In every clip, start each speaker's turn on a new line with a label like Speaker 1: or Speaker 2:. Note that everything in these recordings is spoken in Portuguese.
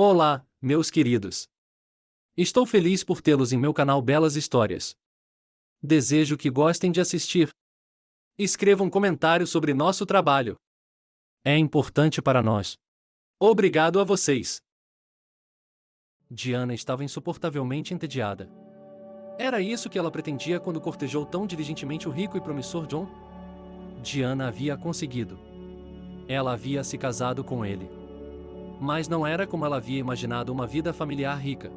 Speaker 1: Olá, meus queridos. Estou feliz por tê-los em meu canal Belas Histórias. Desejo que gostem de assistir. Escreva um comentário sobre nosso trabalho. É importante para nós. Obrigado a vocês. Diana estava insuportavelmente entediada. Era isso que ela pretendia quando cortejou tão diligentemente o rico e promissor John? Diana havia conseguido. Ela havia se casado com ele. Mas não era como ela havia imaginado uma vida familiar rica.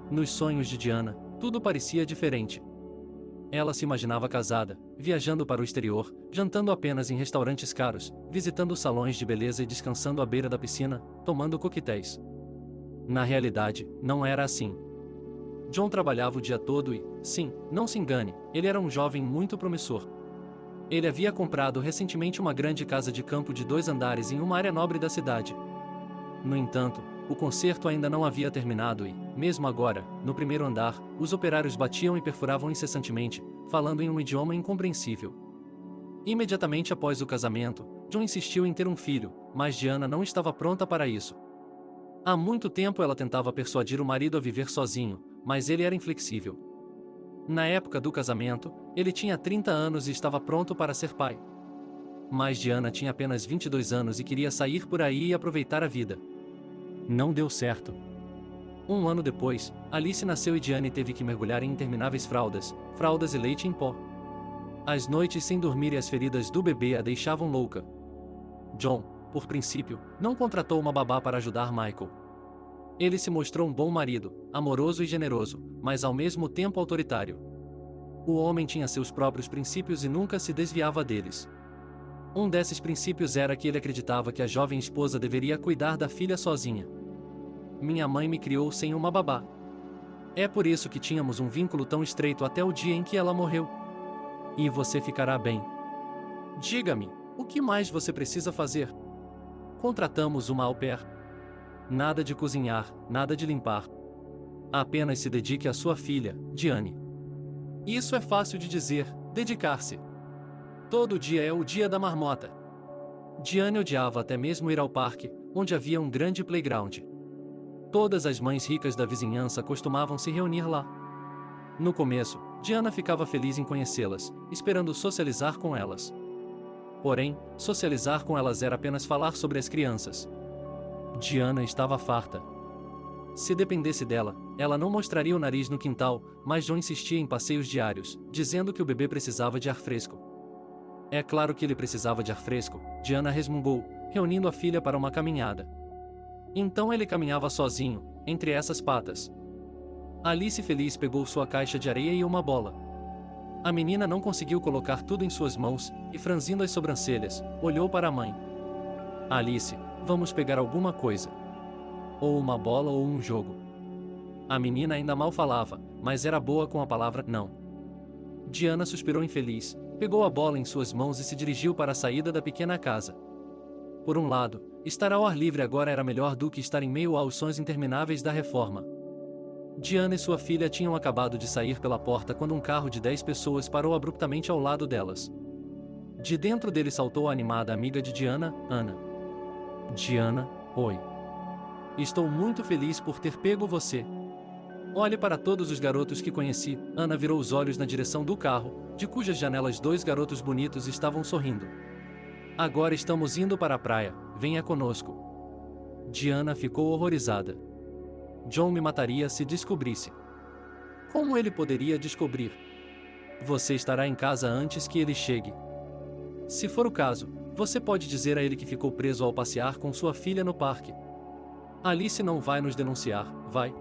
Speaker 1: Nos sonhos de Diana, tudo parecia diferente. Ela se imaginava casada, viajando para o exterior, jantando apenas em restaurantes caros, visitando salões de beleza e descansando à beira da piscina, tomando coquetéis. Na realidade, não era assim. John trabalhava o dia todo e, sim, não se engane, ele era um jovem muito promissor. Ele havia comprado recentemente uma grande casa de campo de 2 andares em uma área nobre da cidade. No entanto, o concerto ainda não havia terminado e, mesmo agora, no primeiro andar, os operários batiam e perfuravam incessantemente, falando em um idioma incompreensível. Imediatamente após o casamento, John insistiu em ter um filho, mas Diana não estava pronta para isso. Há muito tempo ela tentava persuadir o marido a viver sozinho, mas ele era inflexível. Na época do casamento, ele tinha 30 anos e estava pronto para ser pai. Mas Diana tinha apenas 22 anos e queria sair por aí e aproveitar a vida. Não deu certo. Um ano depois, Alice nasceu e Diane teve que mergulhar em intermináveis fraldas e leite em pó. As noites sem dormir e as feridas do bebê a deixavam louca. John, por princípio, não contratou uma babá para ajudar Michael. Ele se mostrou um bom marido, amoroso e generoso, mas ao mesmo tempo autoritário. O homem tinha seus próprios princípios e nunca se desviava deles. Um desses princípios era que ele acreditava que a jovem esposa deveria cuidar da filha sozinha. Minha mãe me criou sem uma babá. É por isso que tínhamos um vínculo tão estreito até o dia em que ela morreu. E você ficará bem. Diga-me, o que mais você precisa fazer? Contratamos uma au pair. Nada de cozinhar, nada de limpar. Apenas se dedique à sua filha, Diane. Isso é fácil de dizer, dedicar-se. Todo dia é o dia da marmota. Diane odiava até mesmo ir ao parque, onde havia um grande playground. Todas as mães ricas da vizinhança costumavam se reunir lá. No começo, Diana ficava feliz em conhecê-las, esperando socializar com elas. Porém, socializar com elas era apenas falar sobre as crianças. Diana estava farta. Se dependesse dela, ela não mostraria o nariz no quintal, mas John insistia em passeios diários, dizendo que o bebê precisava de ar fresco. É claro que ele precisava de ar fresco, Diana resmungou, reunindo a filha para uma caminhada. Então ele caminhava sozinho, entre essas patas. Alice feliz pegou sua caixa de areia e uma bola. A menina não conseguiu colocar tudo em suas mãos, e franzindo as sobrancelhas, olhou para a mãe. Alice, vamos pegar alguma coisa. Ou uma bola ou um jogo. A menina ainda mal falava, mas era boa com a palavra não. Diana suspirou infeliz, pegou a bola em suas mãos e se dirigiu para a saída da pequena casa. Por um lado, estar ao ar livre agora era melhor do que estar em meio aos sons intermináveis da reforma. Diana e sua filha tinham acabado de sair pela porta quando um carro de 10 pessoas parou abruptamente ao lado delas. De dentro dele saltou a animada amiga de Diana, Ana. Diana, oi. Estou muito feliz por ter pego você. Olhe para todos os garotos que conheci. Ana virou os olhos na direção do carro, de cujas janelas 2 garotos bonitos estavam sorrindo. Agora estamos indo para a praia, venha conosco. Diana ficou horrorizada. John me mataria se descobrisse. Como ele poderia descobrir? Você estará em casa antes que ele chegue. Se for o caso, você pode dizer a ele que ficou preso ao passear com sua filha no parque. Alice não vai nos denunciar, vai?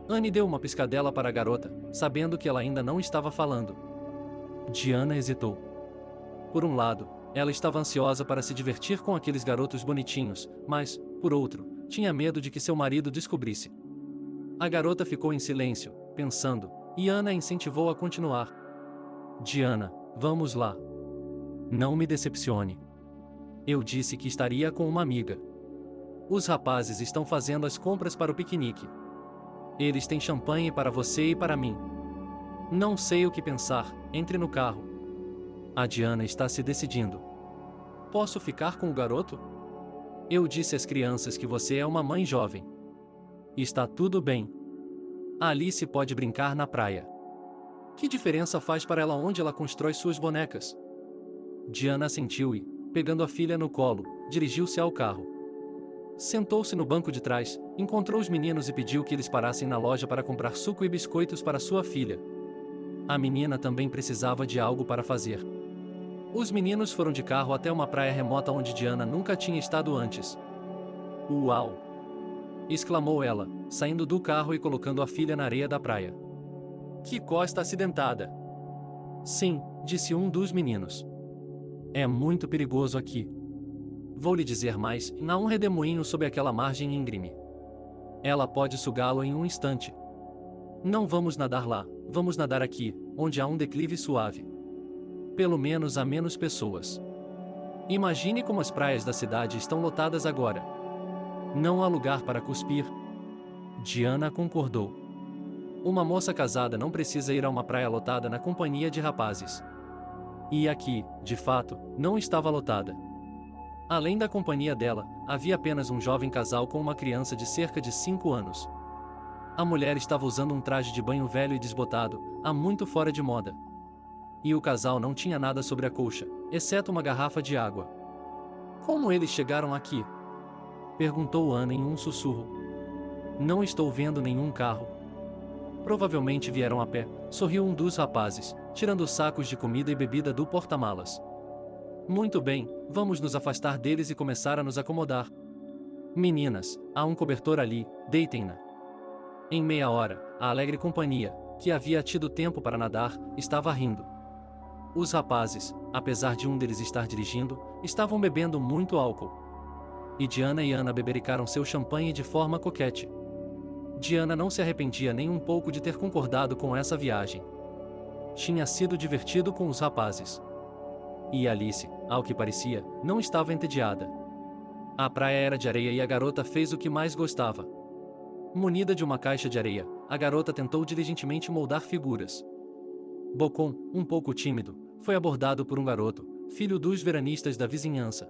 Speaker 1: Anne deu uma piscadela para a garota, sabendo que ela ainda não estava falando. Diana hesitou. Por um lado, ela estava ansiosa para se divertir com aqueles garotos bonitinhos, mas, por outro, tinha medo de que seu marido descobrisse. A garota ficou em silêncio, pensando, e Ana a incentivou a continuar. Diana, vamos lá. Não me decepcione. Eu disse que estaria com uma amiga. Os rapazes estão fazendo as compras para o piquenique. Eles têm champanhe para você e para mim. Não sei o que pensar, entre no carro. A Diana está se decidindo. Posso ficar com o garoto? Eu disse às crianças que você é uma mãe jovem. Está tudo bem. A Alice pode brincar na praia. Que diferença faz para ela onde ela constrói suas bonecas? Diana assentiu e, pegando a filha no colo, dirigiu-se ao carro. Sentou-se no banco de trás, encontrou os meninos e pediu que eles parassem na loja para comprar suco e biscoitos para sua filha. A menina também precisava de algo para fazer. Os meninos foram de carro até uma praia remota onde Diana nunca tinha estado antes. "Uau!" exclamou ela, saindo do carro e colocando a filha na areia da praia. "Que costa acidentada!" "Sim", disse um dos meninos. "É muito perigoso aqui. Vou lhe dizer mais, há um redemoinho sob aquela margem íngreme. Ela pode sugá-lo em um instante. Não vamos nadar lá, vamos nadar aqui, onde há um declive suave. Pelo menos há menos pessoas. Imagine como as praias da cidade estão lotadas agora. Não há lugar para cuspir." Diana concordou. Uma moça casada não precisa ir a uma praia lotada na companhia de rapazes. E aqui, de fato, não estava lotada. Além da companhia dela, havia apenas um jovem casal com uma criança de cerca de 5 anos. A mulher estava usando um traje de banho velho e desbotado, há muito fora de moda. E o casal não tinha nada sobre a colcha, exceto uma garrafa de água. "Como eles chegaram aqui?" perguntou Ana em um sussurro. "Não estou vendo nenhum carro." "Provavelmente vieram a pé", sorriu um dos rapazes, tirando os sacos de comida e bebida do porta-malas. "Muito bem, vamos nos afastar deles e começar a nos acomodar. Meninas, há um cobertor ali, deitem-na." Em meia hora, a alegre companhia, que havia tido tempo para nadar, estava rindo. Os rapazes, apesar de um deles estar dirigindo, estavam bebendo muito álcool. E Diana e Ana bebericaram seu champanhe de forma coquete. Diana não se arrependia nem um pouco de ter concordado com essa viagem. Tinha sido divertido com os rapazes. E Alice, ao que parecia, não estava entediada. A praia era de areia e a garota fez o que mais gostava. Munida de uma caixa de areia, a garota tentou diligentemente moldar figuras. Bocon, um pouco tímido, foi abordado por um garoto, filho dos veranistas da vizinhança.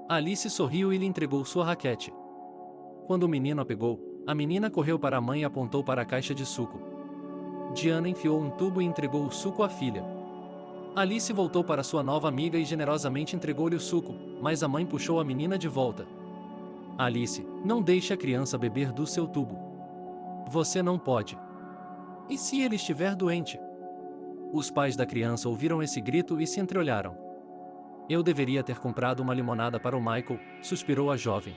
Speaker 1: Alice sorriu e lhe entregou sua raquete. Quando o menino a pegou, a menina correu para a mãe e apontou para a caixa de suco. Diana enfiou um tubo e entregou o suco à filha. Alice voltou para sua nova amiga e generosamente entregou-lhe o suco, mas a mãe puxou a menina de volta. "Alice, não deixe a criança beber do seu tubo. Você não pode." "E se ele estiver doente?" Os pais da criança ouviram esse grito e se entreolharam. "Eu deveria ter comprado uma limonada para o Michael", suspirou a jovem.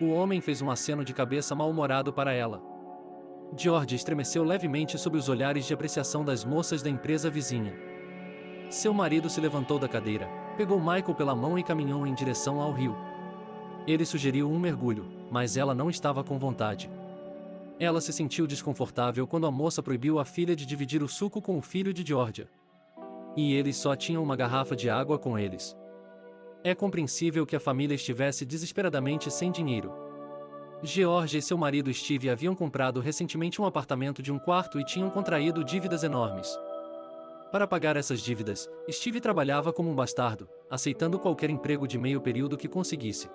Speaker 1: O homem fez um aceno de cabeça mal-humorado para ela. George estremeceu levemente sob os olhares de apreciação das moças da empresa vizinha. Seu marido se levantou da cadeira, pegou Michael pela mão e caminhou em direção ao rio. Ele sugeriu um mergulho, mas ela não estava com vontade. Ela se sentiu desconfortável quando a moça proibiu a filha de dividir o suco com o filho de Georgia. E eles só tinham uma garrafa de água com eles. É compreensível que a família estivesse desesperadamente sem dinheiro. Georgia e seu marido Steve haviam comprado recentemente um apartamento de um quarto e tinham contraído dívidas enormes. Para pagar essas dívidas, Steve trabalhava como um bastardo, aceitando qualquer emprego de meio período que conseguisse.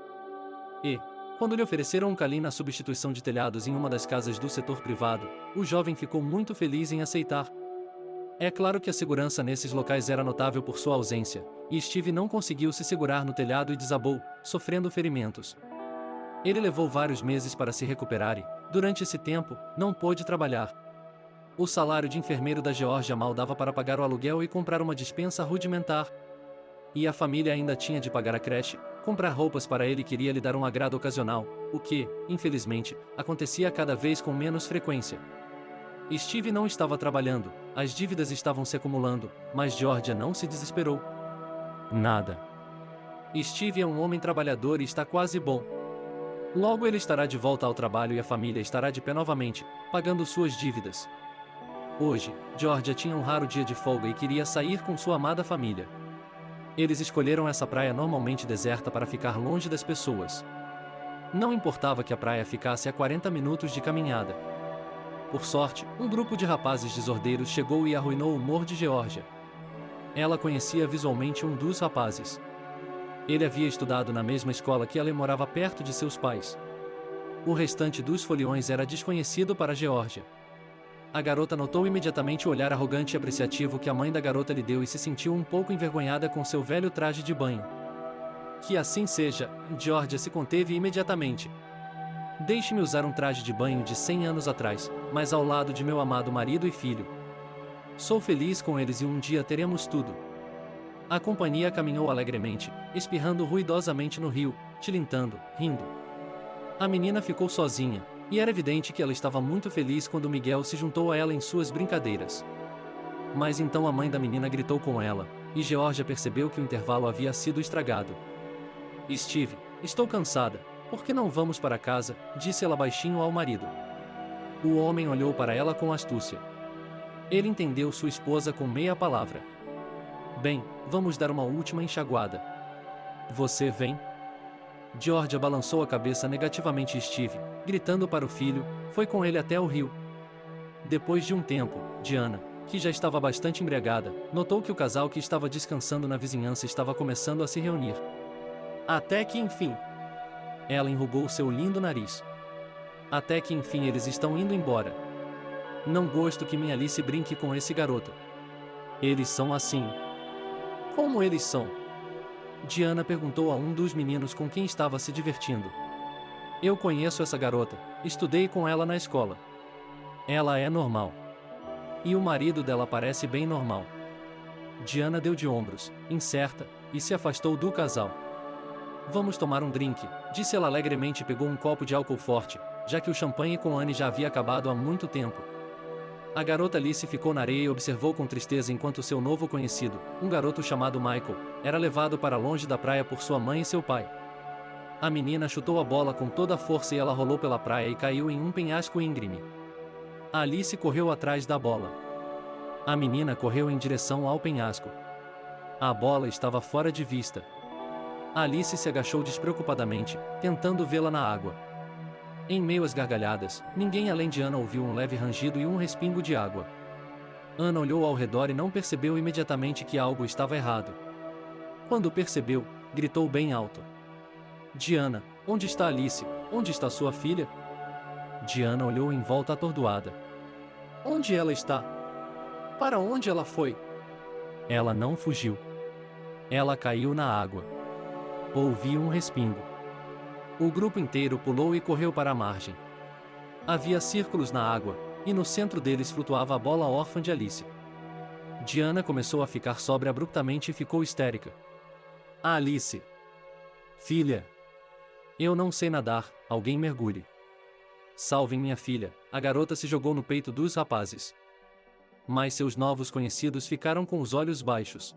Speaker 1: E, quando lhe ofereceram um calim na substituição de telhados em uma das casas do setor privado, o jovem ficou muito feliz em aceitar. É claro que a segurança nesses locais era notável por sua ausência, e Steve não conseguiu se segurar no telhado e desabou, sofrendo ferimentos. Ele levou vários meses para se recuperar e, durante esse tempo, não pôde trabalhar. O salário de enfermeiro da Geórgia mal dava para pagar o aluguel e comprar uma despensa rudimentar. E a família ainda tinha de pagar a creche, comprar roupas para ele e queria lhe dar um agrado ocasional, o que, infelizmente, acontecia cada vez com menos frequência. Steve não estava trabalhando, as dívidas estavam se acumulando, mas Georgia não se desesperou. Nada. Steve é um homem trabalhador e está quase bom. Logo ele estará de volta ao trabalho e a família estará de pé novamente, pagando suas dívidas. Hoje, Georgia tinha um raro dia de folga e queria sair com sua amada família. Eles escolheram essa praia normalmente deserta para ficar longe das pessoas. Não importava que a praia ficasse a 40 minutos de caminhada. Por sorte, um grupo de rapazes desordeiros chegou e arruinou o humor de Georgia. Ela conhecia visualmente um dos rapazes. Ele havia estudado na mesma escola que ela e morava perto de seus pais. O restante dos foliões era desconhecido para Geórgia. A garota notou imediatamente o olhar arrogante e apreciativo que a mãe da garota lhe deu e se sentiu um pouco envergonhada com seu velho traje de banho. Que assim seja, Geórgia se conteve imediatamente. Deixe-me usar um traje de banho de 100 anos atrás, mas ao lado de meu amado marido e filho. Sou feliz com eles e um dia teremos tudo. A companhia caminhou alegremente, espirrando ruidosamente no rio, tilintando, rindo. A menina ficou sozinha, e era evidente que ela estava muito feliz quando Miguel se juntou a ela em suas brincadeiras. Mas então a mãe da menina gritou com ela, e Geórgia percebeu que o intervalo havia sido estragado. Steve, estou cansada, por que não vamos para casa? Disse ela baixinho ao marido. O homem olhou para ela com astúcia. Ele entendeu sua esposa com meia palavra. Bem, vamos dar uma última enxaguada. Você vem? Geórgia balançou a cabeça negativamente e Steve, gritando para o filho, foi com ele até o rio. Depois de um tempo, Diana, que já estava bastante embriagada, notou que o casal que estava descansando na vizinhança estava começando a se reunir. Até que enfim. Ela enrugou seu lindo nariz. Até que enfim eles estão indo embora. Não gosto que minha Alice brinque com esse garoto. Eles são assim. Como eles são? Diana perguntou a um dos meninos com quem estava se divertindo. Eu conheço essa garota, estudei com ela na escola. Ela é normal. E o marido dela parece bem normal. Diana deu de ombros, incerta, e se afastou do casal. Vamos tomar um drink, disse ela alegremente e pegou um copo de álcool forte, já que o champanhe com Anne já havia acabado há muito tempo. A garota Alice ficou na areia e observou com tristeza enquanto seu novo conhecido, um garoto chamado Michael, era levado para longe da praia por sua mãe e seu pai. A menina chutou a bola com toda a força e ela rolou pela praia e caiu em um penhasco íngreme. A Alice correu atrás da bola. A menina correu em direção ao penhasco. A bola estava fora de vista. A Alice se agachou despreocupadamente, tentando vê-la na água. Em meio às gargalhadas, ninguém além de Ana ouviu um leve rangido e um respingo de água. Ana olhou ao redor e não percebeu imediatamente que algo estava errado. Quando percebeu, gritou bem alto. Diana, onde está Alice? Onde está sua filha? Diana olhou em volta atordoada. Onde ela está? Para onde ela foi? Ela não fugiu. Ela caiu na água. Ouvi um respingo. O grupo inteiro pulou e correu para a margem. Havia círculos na água, e no centro deles flutuava a bola órfã de Alice. Diana começou a ficar sóbria abruptamente e ficou histérica. Alice! Filha! Eu não sei nadar, alguém mergulhe. Salvem minha filha, a garota se jogou no peito dos rapazes. Mas seus novos conhecidos ficaram com os olhos baixos.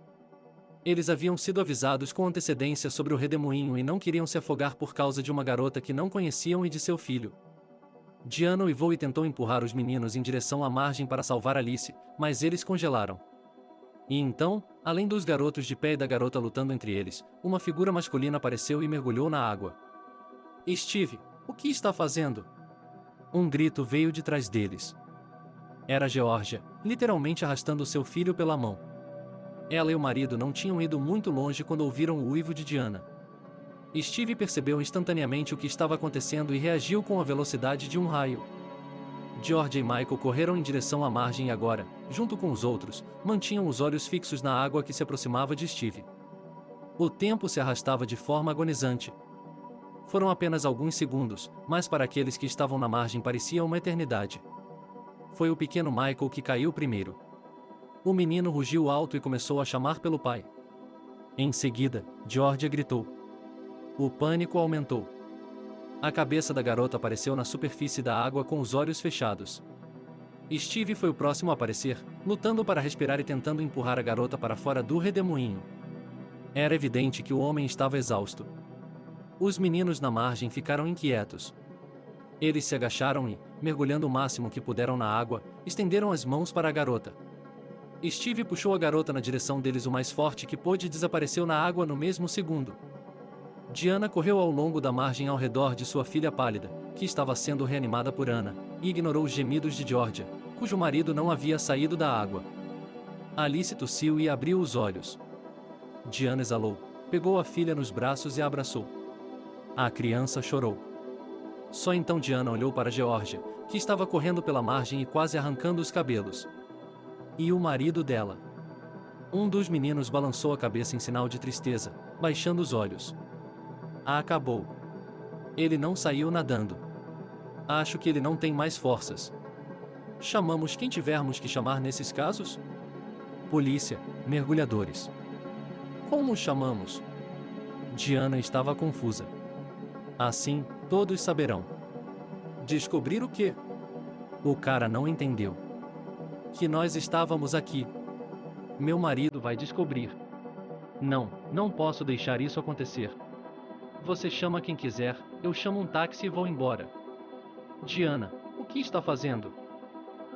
Speaker 1: Eles haviam sido avisados com antecedência sobre o redemoinho e não queriam se afogar por causa de uma garota que não conheciam e de seu filho. Diana uivou e tentou empurrar os meninos em direção à margem para salvar Alice, mas eles congelaram. E então, além dos garotos de pé e da garota lutando entre eles, uma figura masculina apareceu e mergulhou na água. Steve, o que está fazendo? Um grito veio de trás deles. Era Geórgia, literalmente arrastando seu filho pela mão. Ela e o marido não tinham ido muito longe quando ouviram o uivo de Diana. Steve percebeu instantaneamente o que estava acontecendo e reagiu com a velocidade de um raio. Georgia e Michael correram em direção à margem e agora, junto com os outros, mantinham os olhos fixos na água que se aproximava de Steve. O tempo se arrastava de forma agonizante. Foram apenas alguns segundos, mas para aqueles que estavam na margem parecia uma eternidade. Foi o pequeno Michael que caiu primeiro. O menino rugiu alto e começou a chamar pelo pai. Em seguida, Georgia gritou. O pânico aumentou. A cabeça da garota apareceu na superfície da água com os olhos fechados. Steve foi o próximo a aparecer, lutando para respirar e tentando empurrar a garota para fora do redemoinho. Era evidente que o homem estava exausto. Os meninos na margem ficaram inquietos. Eles se agacharam e, mergulhando o máximo que puderam na água, estenderam as mãos para a garota. Steve puxou a garota na direção deles o mais forte que pôde e desapareceu na água no mesmo segundo. Diana correu ao longo da margem ao redor de sua filha pálida, que estava sendo reanimada por Ana, e ignorou os gemidos de Georgia, cujo marido não havia saído da água. Alice tossiu e abriu os olhos. Diana exalou, pegou a filha nos braços e a abraçou. A criança chorou. Só então Diana olhou para Geórgia, que estava correndo pela margem e quase arrancando os cabelos. E o marido dela? Um dos meninos balançou a cabeça em sinal de tristeza, baixando os olhos. Acabou. Ele não saiu nadando. Acho que ele não tem mais forças. Chamamos quem tivermos que chamar nesses casos? Polícia, mergulhadores. Como os chamamos? Diana estava confusa. Assim, todos saberão. Descobrir o quê? O cara não entendeu. Que nós estávamos aqui. Meu marido vai descobrir. Não posso deixar isso acontecer. Você chama quem quiser, eu chamo um táxi e vou embora. Diana, o que está fazendo?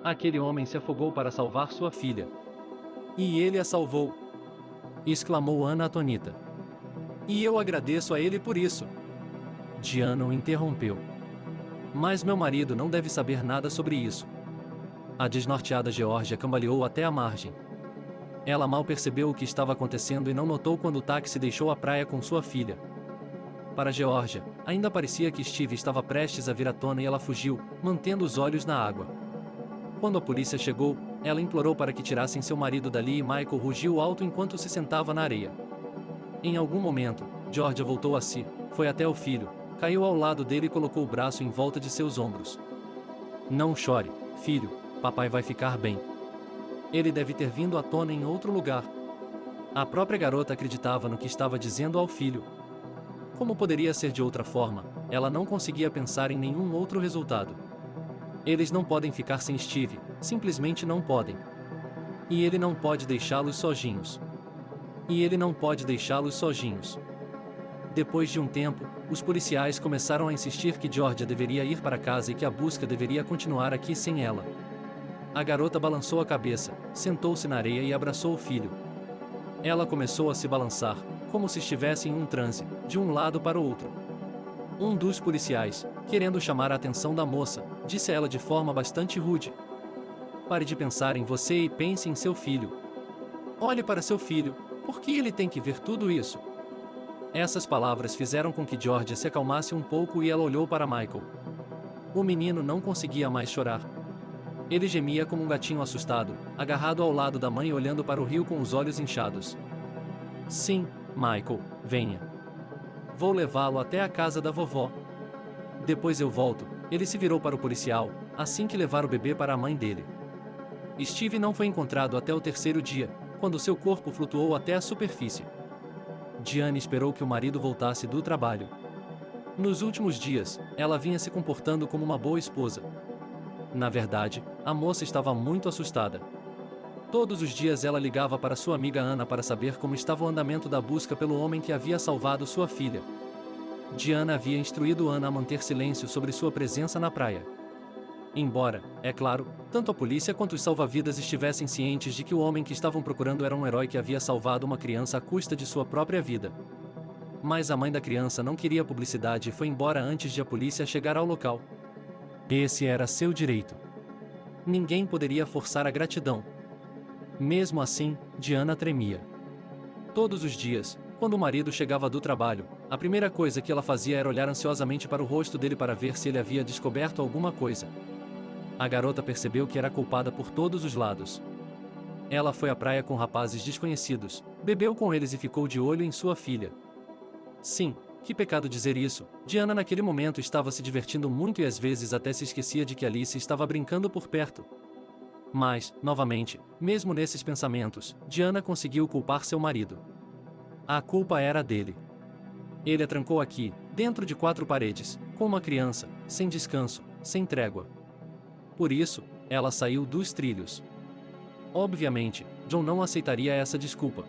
Speaker 1: Aquele homem se afogou para salvar sua filha. E ele a salvou! Exclamou Ana atonita. E eu agradeço a ele por isso. Diana o interrompeu. Mas meu marido não deve saber nada sobre isso. A desnorteada Geórgia cambaleou até a margem. Ela mal percebeu o que estava acontecendo e não notou quando o táxi deixou a praia com sua filha. Para Geórgia, ainda parecia que Steve estava prestes a vir à tona e ela fugiu, mantendo os olhos na água. Quando a polícia chegou, ela implorou para que tirassem seu marido dali e Michael rugiu alto enquanto se sentava na areia. Em algum momento, Geórgia voltou a si, foi até o filho, caiu ao lado dele e colocou o braço em volta de seus ombros. Não chore, filho, papai vai ficar bem. Ele deve ter vindo à tona em outro lugar. A própria garota acreditava no que estava dizendo ao filho. Como poderia ser de outra forma, ela não conseguia pensar em nenhum outro resultado. Eles não podem ficar sem Steve, simplesmente não podem. E ele não pode deixá-los sozinhos. Depois de um tempo, os policiais começaram a insistir que Geórgia deveria ir para casa e que a busca deveria continuar aqui sem ela. A garota balançou a cabeça, sentou-se na areia e abraçou o filho. Ela começou a se balançar, como se estivesse em um transe, de um lado para o outro. Um dos policiais, querendo chamar a atenção da moça, disse a ela de forma bastante rude: "Pare de pensar em você e pense em seu filho. Olhe para seu filho, por que ele tem que ver tudo isso?" Essas palavras fizeram com que Geórgia se acalmasse um pouco e ela olhou para Michael. O menino não conseguia mais chorar. Ele gemia como um gatinho assustado, agarrado ao lado da mãe e olhando para o rio com os olhos inchados. "Sim, Michael, venha. Vou levá-lo até a casa da vovó. Depois eu volto." Ele se virou para o policial, assim que levar o bebê para a mãe dele. Steve não foi encontrado até o terceiro dia, quando seu corpo flutuou até a superfície. Diana esperou que o marido voltasse do trabalho. Nos últimos dias, ela vinha se comportando como uma boa esposa. Na verdade, a moça estava muito assustada. Todos os dias ela ligava para sua amiga Ana para saber como estava o andamento da busca pelo homem que havia salvado sua filha. Diana havia instruído Ana a manter silêncio sobre sua presença na praia. Embora, é claro, tanto a polícia quanto os salva-vidas estivessem cientes de que o homem que estavam procurando era um herói que havia salvado uma criança à custa de sua própria vida. Mas a mãe da criança não queria publicidade e foi embora antes de a polícia chegar ao local. Esse era seu direito. Ninguém poderia forçar a gratidão. Mesmo assim, Diana tremia. Todos os dias, quando o marido chegava do trabalho, a primeira coisa que ela fazia era olhar ansiosamente para o rosto dele para ver se ele havia descoberto alguma coisa. A garota percebeu que era culpada por todos os lados. Ela foi à praia com rapazes desconhecidos, bebeu com eles e ficou de olho em sua filha. Sim, que pecado dizer isso, Diana naquele momento estava se divertindo muito e às vezes até se esquecia de que Alice estava brincando por perto. Mas, novamente, mesmo nesses pensamentos, Diana conseguiu culpar seu marido. A culpa era dele. Ele a trancou aqui, dentro de 4 paredes, com uma criança, sem descanso, sem trégua. Por isso, ela saiu dos trilhos. Obviamente, John não aceitaria essa desculpa.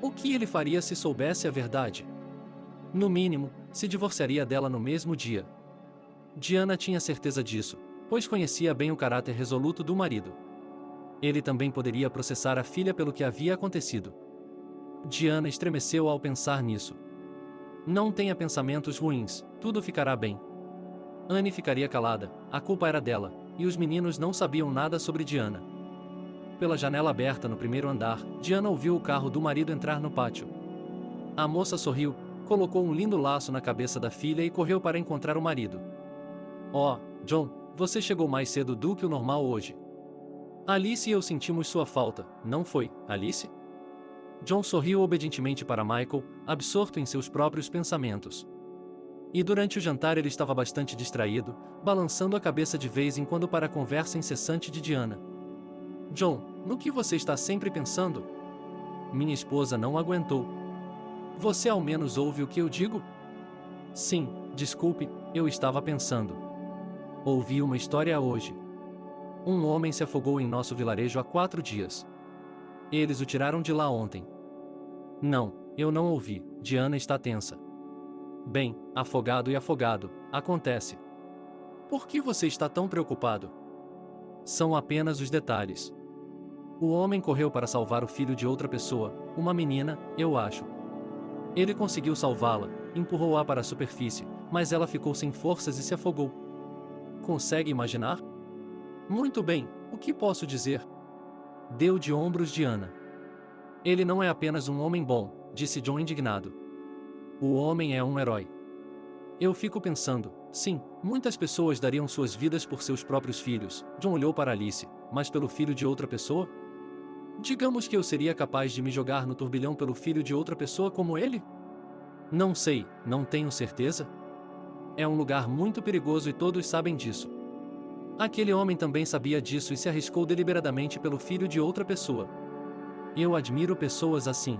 Speaker 1: O que ele faria se soubesse a verdade? No mínimo, se divorciaria dela no mesmo dia. Diana tinha certeza disso, pois conhecia bem o caráter resoluto do marido. Ele também poderia processar a filha pelo que havia acontecido. Diana estremeceu ao pensar nisso. Não tenha pensamentos ruins, tudo ficará bem. Anne ficaria calada, a culpa era dela, e os meninos não sabiam nada sobre Diana. Pela janela aberta no primeiro andar, Diana ouviu o carro do marido entrar no pátio. A moça sorriu, colocou um lindo laço na cabeça da filha e correu para encontrar o marido. Oh, John, você chegou mais cedo do que o normal hoje. Alice e eu sentimos sua falta, não foi, Alice? John sorriu obedientemente para Michael, absorto em seus próprios pensamentos. E durante o jantar ele estava bastante distraído, balançando a cabeça de vez em quando para a conversa incessante de Diana. John, no que você está sempre pensando? Minha esposa não aguentou. Você ao menos ouve o que eu digo? Sim, desculpe, eu estava pensando. Ouvi uma história hoje. Um homem se afogou em nosso vilarejo há 4 dias. Eles o tiraram de lá ontem. Não, eu não ouvi, Diana está tensa. Bem, afogado e afogado, acontece. Por que você está tão preocupado? São apenas os detalhes. O homem correu para salvar o filho de outra pessoa, uma menina, eu acho. Ele conseguiu salvá-la, empurrou-a para a superfície, mas ela ficou sem forças e se afogou. Consegue imaginar? Muito bem, o que posso dizer? Deu de ombros Diana. Ele não é apenas um homem bom, disse John indignado. O homem é um herói. Eu fico pensando, sim, muitas pessoas dariam suas vidas por seus próprios filhos. John olhou para Alice, mas pelo filho de outra pessoa? Digamos que eu seria capaz de me jogar no turbilhão pelo filho de outra pessoa como ele? Não sei, não tenho certeza. É um lugar muito perigoso e todos sabem disso. Aquele homem também sabia disso e se arriscou deliberadamente pelo filho de outra pessoa. Eu admiro pessoas assim.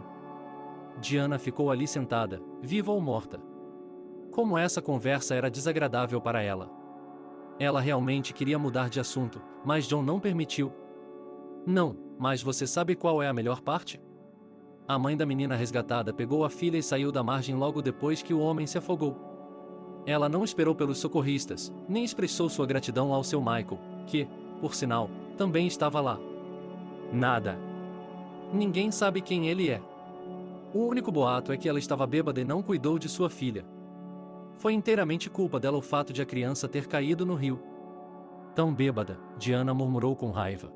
Speaker 1: Diana ficou ali sentada, viva ou morta. Como essa conversa era desagradável para ela. Ela realmente queria mudar de assunto, mas John não permitiu. Não, mas você sabe qual é a melhor parte? A mãe da menina resgatada pegou a filha e saiu da margem logo depois que o homem se afogou. Ela não esperou pelos socorristas, nem expressou sua gratidão ao seu Michael, que, por sinal, também estava lá. Nada. Ninguém sabe quem ele é. O único boato é que ela estava bêbada e não cuidou de sua filha. Foi inteiramente culpa dela o fato de a criança ter caído no rio. Tão bêbada, Diana murmurou com raiva.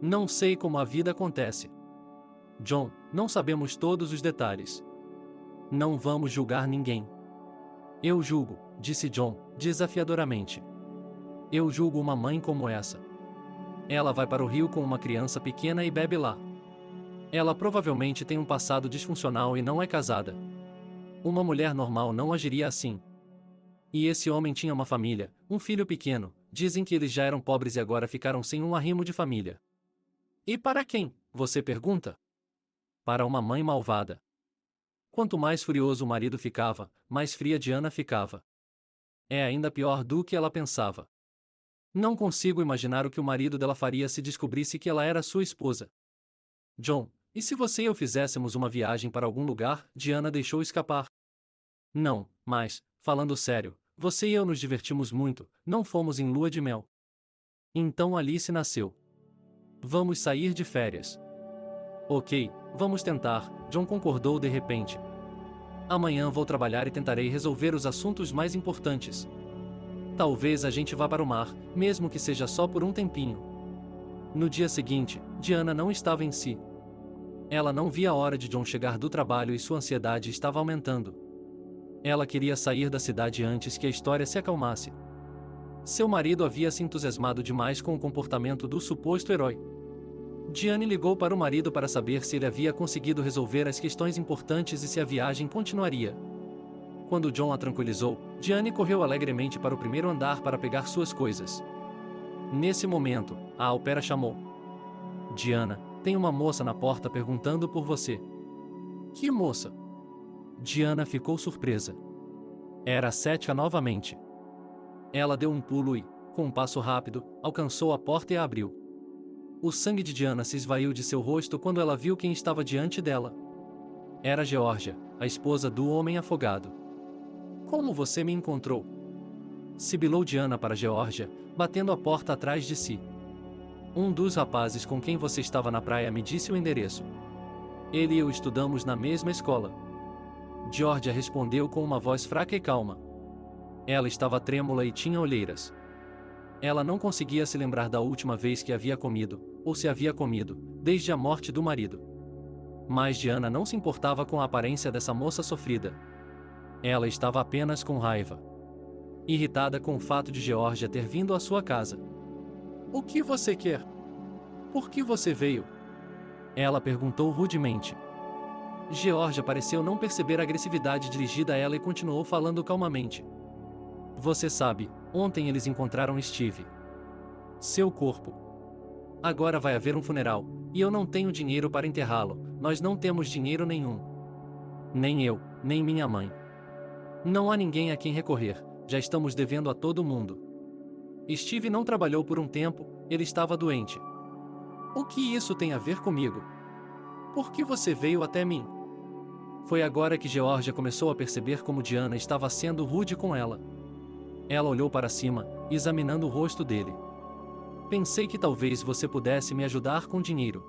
Speaker 1: Não sei como a vida acontece. John, não sabemos todos os detalhes. Não vamos julgar ninguém. Eu julgo, disse John, desafiadoramente. Eu julgo uma mãe como essa. Ela vai para o rio com uma criança pequena e bebe lá. Ela provavelmente tem um passado disfuncional e não é casada. Uma mulher normal não agiria assim. E esse homem tinha uma família, um filho pequeno, dizem que eles já eram pobres e agora ficaram sem um arrimo de família. E para quem, você pergunta? Para uma mãe malvada. Quanto mais furioso o marido ficava, mais fria Diana ficava. É ainda pior do que ela pensava. Não consigo imaginar o que o marido dela faria se descobrisse que ela era sua esposa. John, e se você e eu fizéssemos uma viagem para algum lugar? Diana deixou escapar. Não, mas, falando sério, você e eu nos divertimos muito, não fomos em lua de mel. Então Alice nasceu. Vamos sair de férias. Ok, vamos tentar, John concordou de repente. Amanhã vou trabalhar e tentarei resolver os assuntos mais importantes. Talvez a gente vá para o mar, mesmo que seja só por um tempinho. No dia seguinte, Diana não estava em si. Ela não via a hora de John chegar do trabalho e sua ansiedade estava aumentando. Ela queria sair da cidade antes que a história se acalmasse. Seu marido havia se entusiasmado demais com o comportamento do suposto herói. Diane ligou para o marido para saber se ele havia conseguido resolver as questões importantes e se a viagem continuaria. Quando John a tranquilizou, Diane correu alegremente para o primeiro andar para pegar suas coisas. Nesse momento, a au pair chamou. Diana, tem uma moça na porta perguntando por você. Que moça? Diana ficou surpresa. Era Setia novamente. Ela deu um pulo e, com um passo rápido, alcançou a porta e a abriu. O sangue de Diana se esvaiu de seu rosto quando ela viu quem estava diante dela. Era Georgia, a esposa do homem afogado. Como você me encontrou? Sibilou Diana para Georgia, batendo a porta atrás de si. Um dos rapazes com quem você estava na praia me disse o endereço. Ele e eu estudamos na mesma escola. Georgia respondeu com uma voz fraca e calma. Ela estava trêmula e tinha olheiras. Ela não conseguia se lembrar da última vez que havia comido, ou se havia comido, desde a morte do marido. Mas Diana não se importava com a aparência dessa moça sofrida. Ela estava apenas com raiva. irritada com o fato de Georgia ter vindo à sua casa. "O que você quer? Por que você veio?" ela perguntou rudemente. Georgia pareceu não perceber a agressividade dirigida a ela e continuou falando calmamente. "Você sabe, ontem eles encontraram Steve. Seu corpo. Agora vai haver um funeral, e eu não tenho dinheiro para enterrá-lo. Nós não temos dinheiro nenhum. Nem eu, nem minha mãe. Não há ninguém a quem recorrer, já estamos devendo a todo mundo. Steve não trabalhou por um tempo, ele estava doente. O que isso tem a ver comigo? Por que você veio até mim?" Foi agora que Georgia começou a perceber como Diana estava sendo rude com ela. Ela olhou para cima, examinando o rosto dele. "Pensei que talvez você pudesse me ajudar com dinheiro.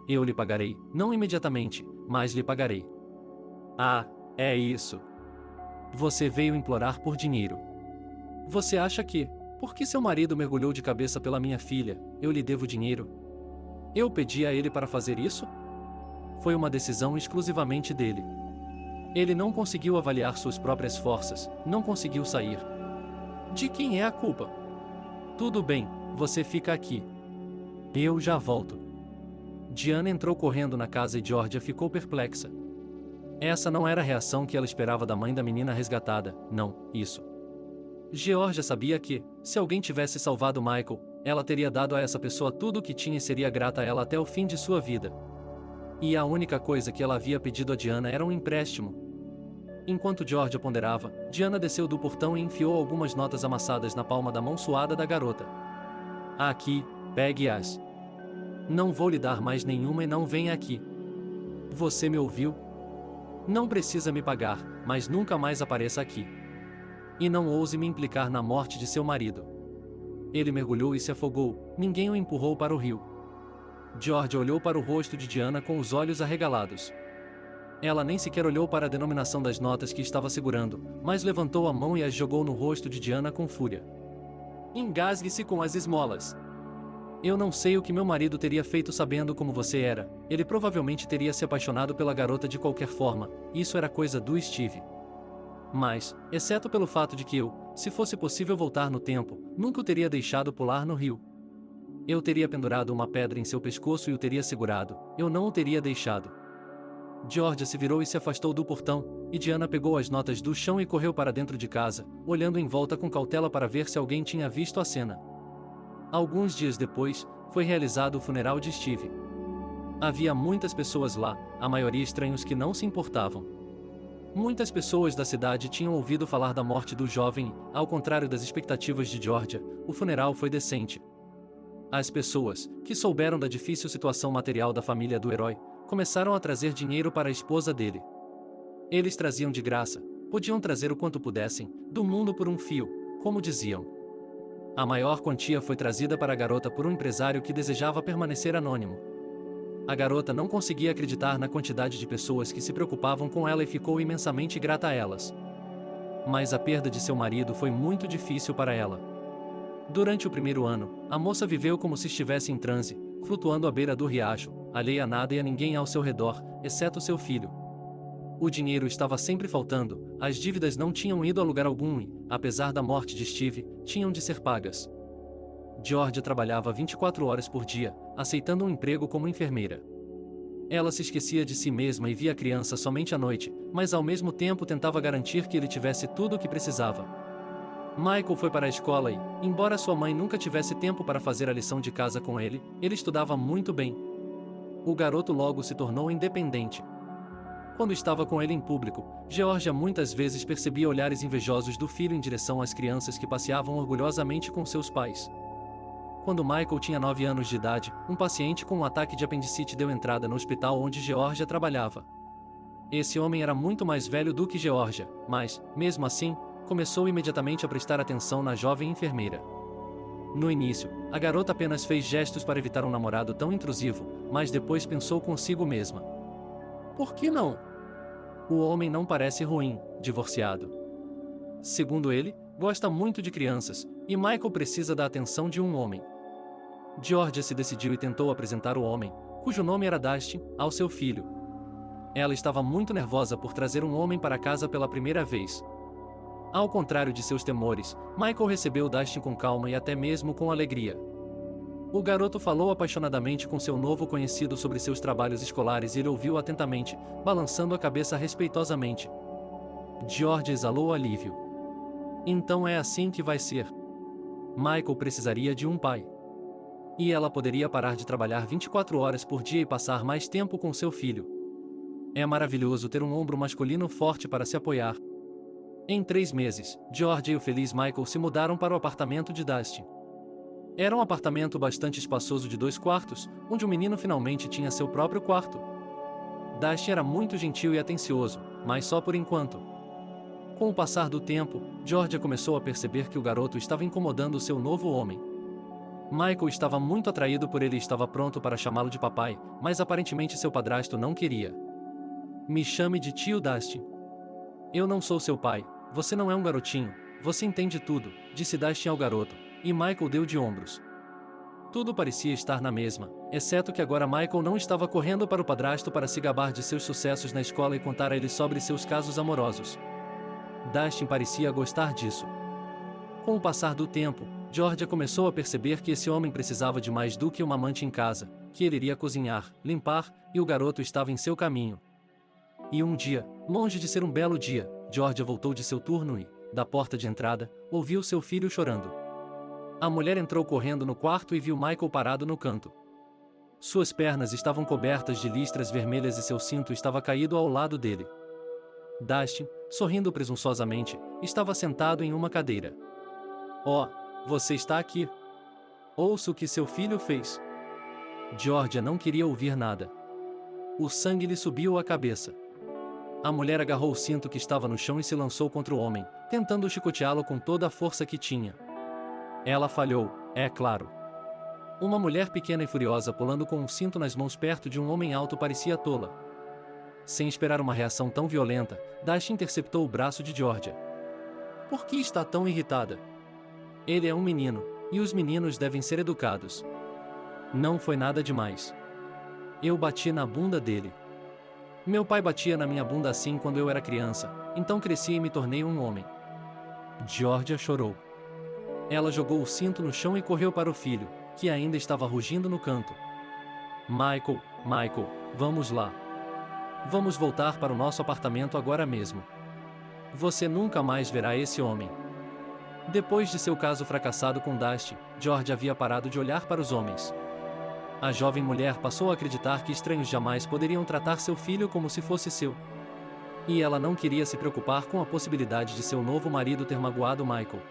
Speaker 1: Eu lhe pagarei, não imediatamente, mas lhe pagarei." "Ah, é isso. Você veio implorar por dinheiro. Você acha que, porque seu marido mergulhou de cabeça pela minha filha, eu lhe devo dinheiro? Eu pedi a ele para fazer isso? Foi uma decisão exclusivamente dele. Ele não conseguiu avaliar suas próprias forças, não conseguiu sair. De quem é a culpa? Tudo bem, você fica aqui. Eu já volto." Diana entrou correndo na casa e Georgia ficou perplexa. Essa não era a reação que ela esperava da mãe da menina resgatada, não, isso. Georgia sabia que, se alguém tivesse salvado Michael, ela teria dado a essa pessoa tudo o que tinha e seria grata a ela até o fim de sua vida. E a única coisa que ela havia pedido a Diana era um empréstimo. Enquanto Georgia ponderava, Diana desceu do portão e enfiou algumas notas amassadas na palma da mão suada da garota. "Aqui, pegue-as. Não vou lhe dar mais nenhuma e não venha aqui. Você me ouviu? Não precisa me pagar, mas nunca mais apareça aqui. E não ouse me implicar na morte de seu marido." Ele mergulhou e se afogou, ninguém o empurrou para o rio. Georgia olhou para o rosto de Diana com os olhos arregalados. Ela nem sequer olhou para a denominação das notas que estava segurando, mas levantou a mão e as jogou no rosto de Diana com fúria. "Engasgue-se com as esmolas. Eu não sei o que meu marido teria feito sabendo como você era, ele provavelmente teria se apaixonado pela garota de qualquer forma, isso era coisa do Steve. Mas, exceto pelo fato de que eu, se fosse possível voltar no tempo, nunca o teria deixado pular no rio. Eu teria pendurado uma pedra em seu pescoço e o teria segurado, eu não o teria deixado." Georgia se virou e se afastou do portão, e Diana pegou as notas do chão e correu para dentro de casa, olhando em volta com cautela para ver se alguém tinha visto a cena. Alguns dias depois, foi realizado o funeral de Steve. Havia muitas pessoas lá, a maioria estranhos que não se importavam. Muitas pessoas da cidade tinham ouvido falar da morte do jovem e, ao contrário das expectativas de Georgia, o funeral foi decente. As pessoas, que souberam da difícil situação material da família do herói, começaram a trazer dinheiro para a esposa dele. Eles traziam de graça, podiam trazer o quanto pudessem, do mundo por um fio, como diziam. A maior quantia foi trazida para a garota por um empresário que desejava permanecer anônimo. A garota não conseguia acreditar na quantidade de pessoas que se preocupavam com ela e ficou imensamente grata a elas. Mas a perda de seu marido foi muito difícil para ela. Durante o primeiro ano, a moça viveu como se estivesse em transe, flutuando à beira do riacho, alheia a nada e a ninguém ao seu redor, exceto seu filho. O dinheiro estava sempre faltando, as dívidas não tinham ido a lugar algum e, apesar da morte de Steve, tinham de ser pagas. Georgia trabalhava 24 horas por dia, aceitando um emprego como enfermeira. Ela se esquecia de si mesma e via a criança somente à noite, mas ao mesmo tempo tentava garantir que ele tivesse tudo o que precisava. Michael foi para a escola e, embora sua mãe nunca tivesse tempo para fazer a lição de casa com ele, ele estudava muito bem. O garoto logo se tornou independente. Quando estava com ele em público, Georgia muitas vezes percebia olhares invejosos do filho em direção às crianças que passeavam orgulhosamente com seus pais. Quando Michael tinha 9 anos de idade, um paciente com um ataque de apendicite deu entrada no hospital onde Georgia trabalhava. Esse homem era muito mais velho do que Georgia, mas, mesmo assim, começou imediatamente a prestar atenção na jovem enfermeira. No início, a garota apenas fez gestos para evitar um namorado tão intrusivo, mas depois pensou consigo mesma. Por que não? O homem não parece ruim, divorciado. Segundo ele, gosta muito de crianças, e Michael precisa da atenção de um homem. Georgia se decidiu e tentou apresentar o homem, cujo nome era Dustin, ao seu filho. Ela estava muito nervosa por trazer um homem para casa pela primeira vez. Ao contrário de seus temores, Michael recebeu Dustin com calma e até mesmo com alegria. O garoto falou apaixonadamente com seu novo conhecido sobre seus trabalhos escolares e ele ouviu atentamente, balançando a cabeça respeitosamente. George exalou alívio. Então é assim que vai ser. Michael precisaria de um pai. E ela poderia parar de trabalhar 24 horas por dia e passar mais tempo com seu filho. É maravilhoso ter um ombro masculino forte para se apoiar. Em 3 meses, George e o feliz Michael se mudaram para o apartamento de Dustin. Era um apartamento bastante espaçoso de 2 quartos, onde o menino finalmente tinha seu próprio quarto. Dustin era muito gentil e atencioso, mas só por enquanto. Com o passar do tempo, Georgia começou a perceber que o garoto estava incomodando seu novo homem. Michael estava muito atraído por ele e estava pronto para chamá-lo de papai, mas aparentemente seu padrasto não queria. Me chame de tio Dustin. Eu não sou seu pai, você não é um garotinho, você entende tudo, disse Dustin ao garoto, e Michael deu de ombros. Tudo parecia estar na mesma, exceto que agora Michael não estava correndo para o padrasto para se gabar de seus sucessos na escola e contar a ele sobre seus casos amorosos. Dustin parecia gostar disso. Com o passar do tempo, Georgia começou a perceber que esse homem precisava de mais do que uma amante em casa, que ele iria cozinhar, limpar, e o garoto estava em seu caminho. E um dia, longe de ser um belo dia, Georgia voltou de seu turno e, da porta de entrada, ouviu seu filho chorando. A mulher entrou correndo no quarto e viu Michael parado no canto. Suas pernas estavam cobertas de listras vermelhas e seu cinto estava caído ao lado dele. Dustin, sorrindo presunçosamente, estava sentado em uma cadeira. Oh, você está aqui. Ouça o que seu filho fez. Georgia não queria ouvir nada. O sangue lhe subiu à cabeça. A mulher agarrou o cinto que estava no chão e se lançou contra o homem, tentando chicoteá-lo com toda a força que tinha. Ela falhou, é claro. Uma mulher pequena e furiosa pulando com um cinto nas mãos perto de um homem alto parecia tola. Sem esperar uma reação tão violenta, Dustin interceptou o braço de Georgia. Por que está tão irritada? Ele é um menino, e os meninos devem ser educados. Não foi nada demais. Eu bati na bunda dele. Meu pai batia na minha bunda assim quando eu era criança, então cresci e me tornei um homem. Georgia chorou. Ela jogou o cinto no chão e correu para o filho, que ainda estava rugindo no canto. Michael, vamos lá. Vamos voltar para o nosso apartamento agora mesmo. Você nunca mais verá esse homem. Depois de seu caso fracassado com Dustin, Georgia havia parado de olhar para os homens. A jovem mulher passou a acreditar que estranhos jamais poderiam tratar seu filho como se fosse seu. E ela não queria se preocupar com a possibilidade de seu novo marido ter magoado Michael.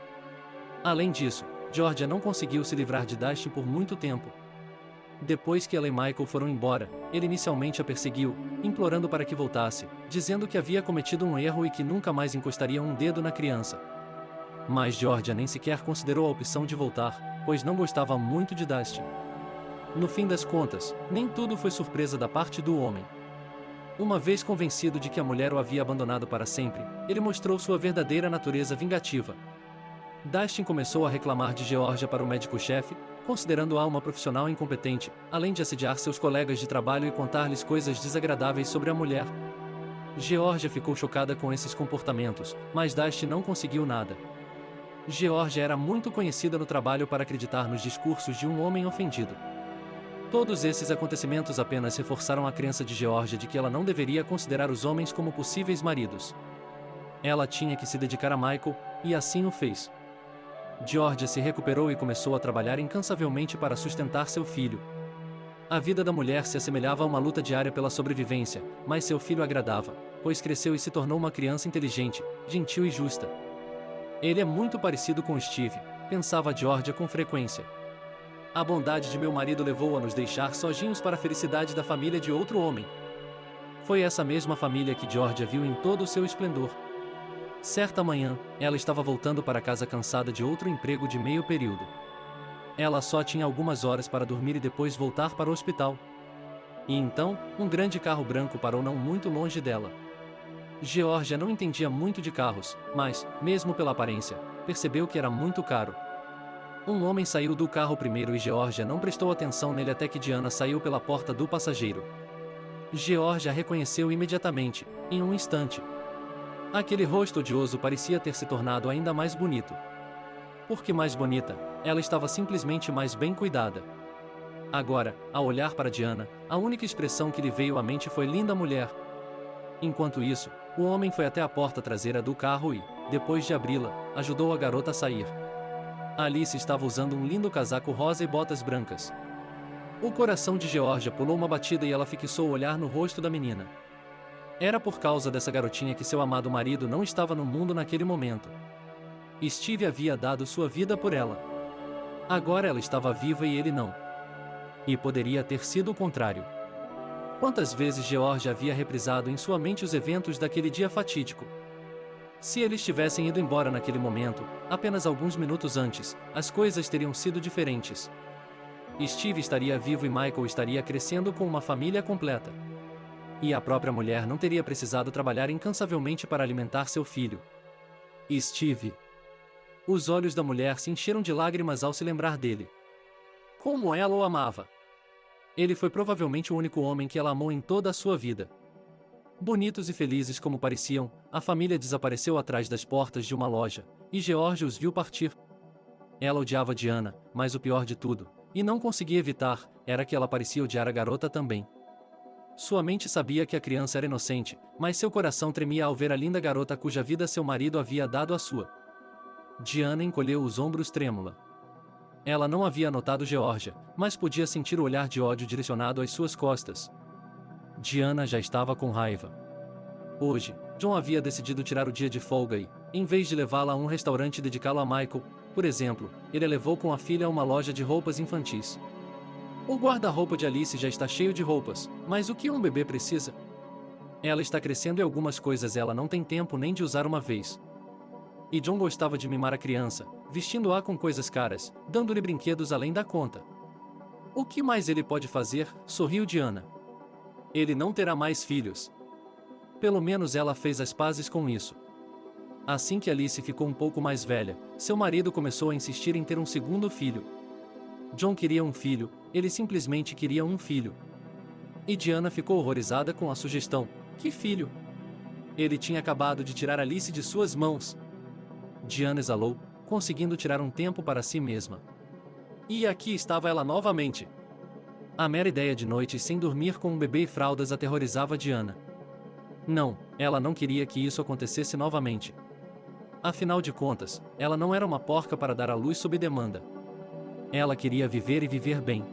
Speaker 1: Além disso, Georgia não conseguiu se livrar de Dustin por muito tempo. Depois que ela e Michael foram embora, ele inicialmente a perseguiu, implorando para que voltasse, dizendo que havia cometido um erro e que nunca mais encostaria um dedo na criança. Mas Georgia nem sequer considerou a opção de voltar, pois não gostava muito de Dustin. No fim das contas, nem tudo foi surpresa da parte do homem. Uma vez convencido de que a mulher o havia abandonado para sempre, ele mostrou sua verdadeira natureza vingativa. Dustin começou a reclamar de Georgia para o médico-chefe, considerando-a uma profissional incompetente, além de assediar seus colegas de trabalho e contar-lhes coisas desagradáveis sobre a mulher. Georgia ficou chocada com esses comportamentos, mas Dustin não conseguiu nada. Georgia era muito conhecida no trabalho para acreditar nos discursos de um homem ofendido. Todos esses acontecimentos apenas reforçaram a crença de Georgia de que ela não deveria considerar os homens como possíveis maridos. Ela tinha que se dedicar a Michael, e assim o fez. Georgia se recuperou e começou a trabalhar incansavelmente para sustentar seu filho. A vida da mulher se assemelhava a uma luta diária pela sobrevivência, mas seu filho agradava, pois cresceu e se tornou uma criança inteligente, gentil e justa. Ele é muito parecido com Steve, pensava Georgia com frequência. A bondade de meu marido levou a nos deixar sozinhos para a felicidade da família de outro homem. Foi essa mesma família que Georgia viu em todo o seu esplendor. Certa manhã, ela estava voltando para casa cansada de outro emprego de meio período. Ela só tinha algumas horas para dormir e depois voltar para o hospital. E então, um grande carro branco parou não muito longe dela. Georgia não entendia muito de carros, mas, mesmo pela aparência, percebeu que era muito caro. Um homem saiu do carro primeiro e Georgia não prestou atenção nele até que Diana saiu pela porta do passageiro. Georgia a reconheceu imediatamente, em um instante. Aquele rosto odioso parecia ter se tornado ainda mais bonito. Por que mais bonita? Ela estava simplesmente mais bem cuidada. Agora, ao olhar para Diana, a única expressão que lhe veio à mente foi linda mulher. Enquanto isso, o homem foi até a porta traseira do carro e, depois de abri-la, ajudou a garota a sair. Alice estava usando um lindo casaco rosa e botas brancas. O coração de Georgia pulou uma batida e ela fixou o olhar no rosto da menina. Era por causa dessa garotinha que seu amado marido não estava no mundo naquele momento. Steve havia dado sua vida por ela. Agora ela estava viva e ele não. E poderia ter sido o contrário. Quantas vezes George havia reprisado em sua mente os eventos daquele dia fatídico? Se eles tivessem ido embora naquele momento, apenas alguns minutos antes, as coisas teriam sido diferentes. Steve estaria vivo e Michael estaria crescendo com uma família completa. E a própria mulher não teria precisado trabalhar incansavelmente para alimentar seu filho. Steve. Os olhos da mulher se encheram de lágrimas ao se lembrar dele. Como ela o amava! Ele foi provavelmente o único homem que ela amou em toda a sua vida. Bonitos e felizes como pareciam, a família desapareceu atrás das portas de uma loja, e George os viu partir. Ela odiava Diana, mas o pior de tudo, e não conseguia evitar, era que ela parecia odiar a garota também. Sua mente sabia que a criança era inocente, mas seu coração tremia ao ver a linda garota cuja vida seu marido havia dado à sua. Diana encolheu os ombros trêmula. Ela não havia notado Georgia, mas podia sentir o olhar de ódio direcionado às suas costas. Diana já estava com raiva. Hoje, John havia decidido tirar o dia de folga e, em vez de levá-la a um restaurante e dedicá-lo a Michael, por exemplo, ele a levou com a filha a uma loja de roupas infantis. O guarda-roupa de Alice já está cheio de roupas, mas o que um bebê precisa? Ela está crescendo e algumas coisas ela não tem tempo nem de usar uma vez. E John gostava de mimar a criança, vestindo-a com coisas caras, dando-lhe brinquedos além da conta. O que mais ele pode fazer? Sorriu Diana. Ele não terá mais filhos. Pelo menos ela fez as pazes com isso. Assim que Alice ficou um pouco mais velha, seu marido começou a insistir em ter um segundo filho. John queria um filho, ele simplesmente queria um filho. E Diana ficou horrorizada com a sugestão. Que filho? Ele tinha acabado de tirar Alice de suas mãos. Diana exalou, conseguindo tirar um tempo para si mesma. E aqui estava ela novamente. A mera ideia de noites sem dormir com um bebê e fraldas aterrorizava Diana. Não, ela não queria que isso acontecesse novamente. Afinal de contas, ela não era uma porca para dar à luz sob demanda. Ela queria viver e viver bem.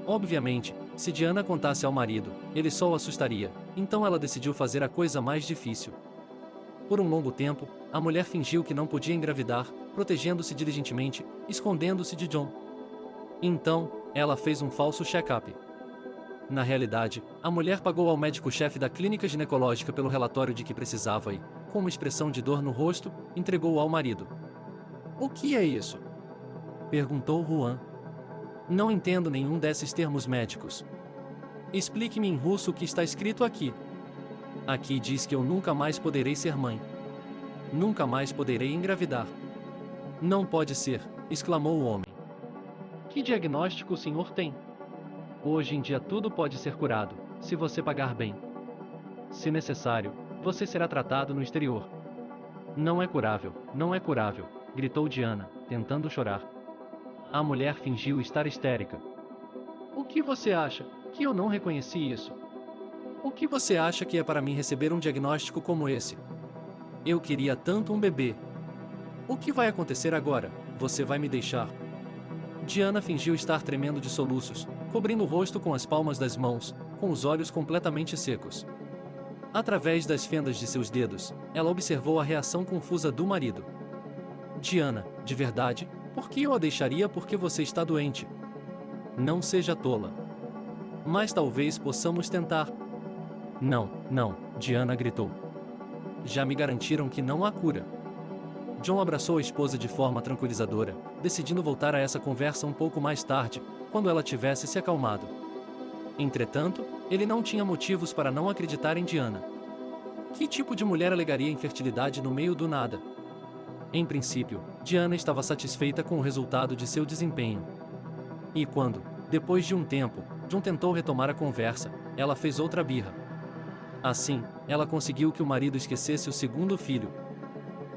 Speaker 1: Obviamente, se Diana contasse ao marido, ele só o assustaria, então ela decidiu fazer a coisa mais difícil. Por um longo tempo, a mulher fingiu que não podia engravidar, protegendo-se diligentemente, escondendo-se de John. Então, ela fez um falso check-up. Na realidade, a mulher pagou ao médico-chefe da clínica ginecológica pelo relatório de que precisava e, com uma expressão de dor no rosto, entregou-o ao marido. O que é isso? Perguntou Juan. Não entendo nenhum desses termos médicos. Explique-me em russo o que está escrito aqui. Aqui diz que eu nunca mais poderei ser mãe. Nunca mais poderei engravidar. Não pode ser, exclamou o homem. Que diagnóstico o senhor tem? Hoje em dia tudo pode ser curado, se você pagar bem. Se necessário, você será tratado no exterior. Não é curável, gritou Diana, tentando chorar. A mulher fingiu estar histérica. O que você acha? Que eu não reconheci isso? O que você acha que é para mim receber um diagnóstico como esse? Eu queria tanto um bebê. O que vai acontecer agora? Você vai me deixar? Diana fingiu estar tremendo de soluços, cobrindo o rosto com as palmas das mãos, com os olhos completamente secos. Através das fendas de seus dedos, ela observou a reação confusa do marido. Diana, de verdade, por que eu a deixaria porque você está doente? Não seja tola. Mas talvez possamos tentar. Não, Diana gritou. Já me garantiram que não há cura. John abraçou a esposa de forma tranquilizadora, decidindo voltar a essa conversa um pouco mais tarde, quando ela tivesse se acalmado. Entretanto, ele não tinha motivos para não acreditar em Diana. Que tipo de mulher alegaria infertilidade no meio do nada? Em princípio, Diana estava satisfeita com o resultado de seu desempenho. E quando, depois de um tempo, John tentou retomar a conversa, ela fez outra birra. Assim, ela conseguiu que o marido esquecesse o segundo filho.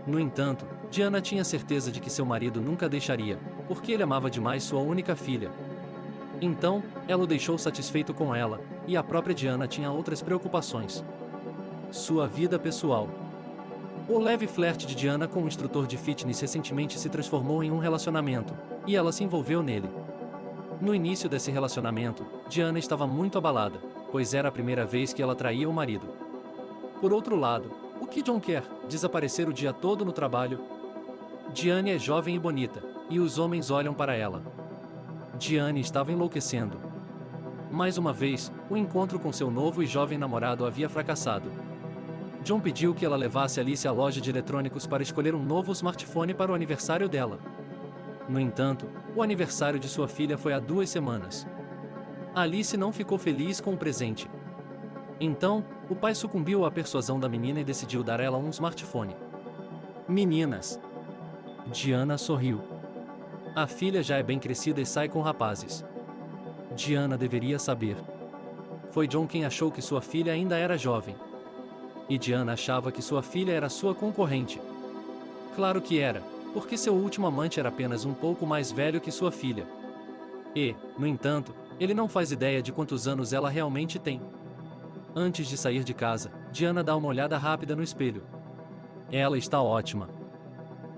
Speaker 1: No entanto, Diana tinha certeza de que seu marido nunca a deixaria, porque ele amava demais sua única filha. Então, ela o deixou satisfeito com ela, e a própria Diana tinha outras preocupações. Sua vida pessoal. O leve flerte de Diana com o instrutor de fitness recentemente se transformou em um relacionamento, e ela se envolveu nele. No início desse relacionamento, Diana estava muito abalada, pois era a primeira vez que ela traía o marido. Por outro lado, o que John quer? Desaparecer o dia todo no trabalho? Diane é jovem e bonita, e os homens olham para ela. Diane estava enlouquecendo. Mais uma vez, o encontro com seu novo e jovem namorado havia fracassado. John pediu que ela levasse Alice à loja de eletrônicos para escolher um novo smartphone para o aniversário dela. No entanto, o aniversário de sua filha foi há 2 semanas. Alice não ficou feliz com o presente. Então, o pai sucumbiu à persuasão da menina e decidiu dar ela um smartphone. Meninas. Diana sorriu. A filha já é bem crescida e sai com rapazes. Diana deveria saber. Foi John quem achou que sua filha ainda era jovem. E Diana achava que sua filha era sua concorrente. Claro que era, porque seu último amante era apenas um pouco mais velho que sua filha. E, no entanto, ele não faz ideia de quantos anos ela realmente tem. Antes de sair de casa, Diana dá uma olhada rápida no espelho. Ela está ótima.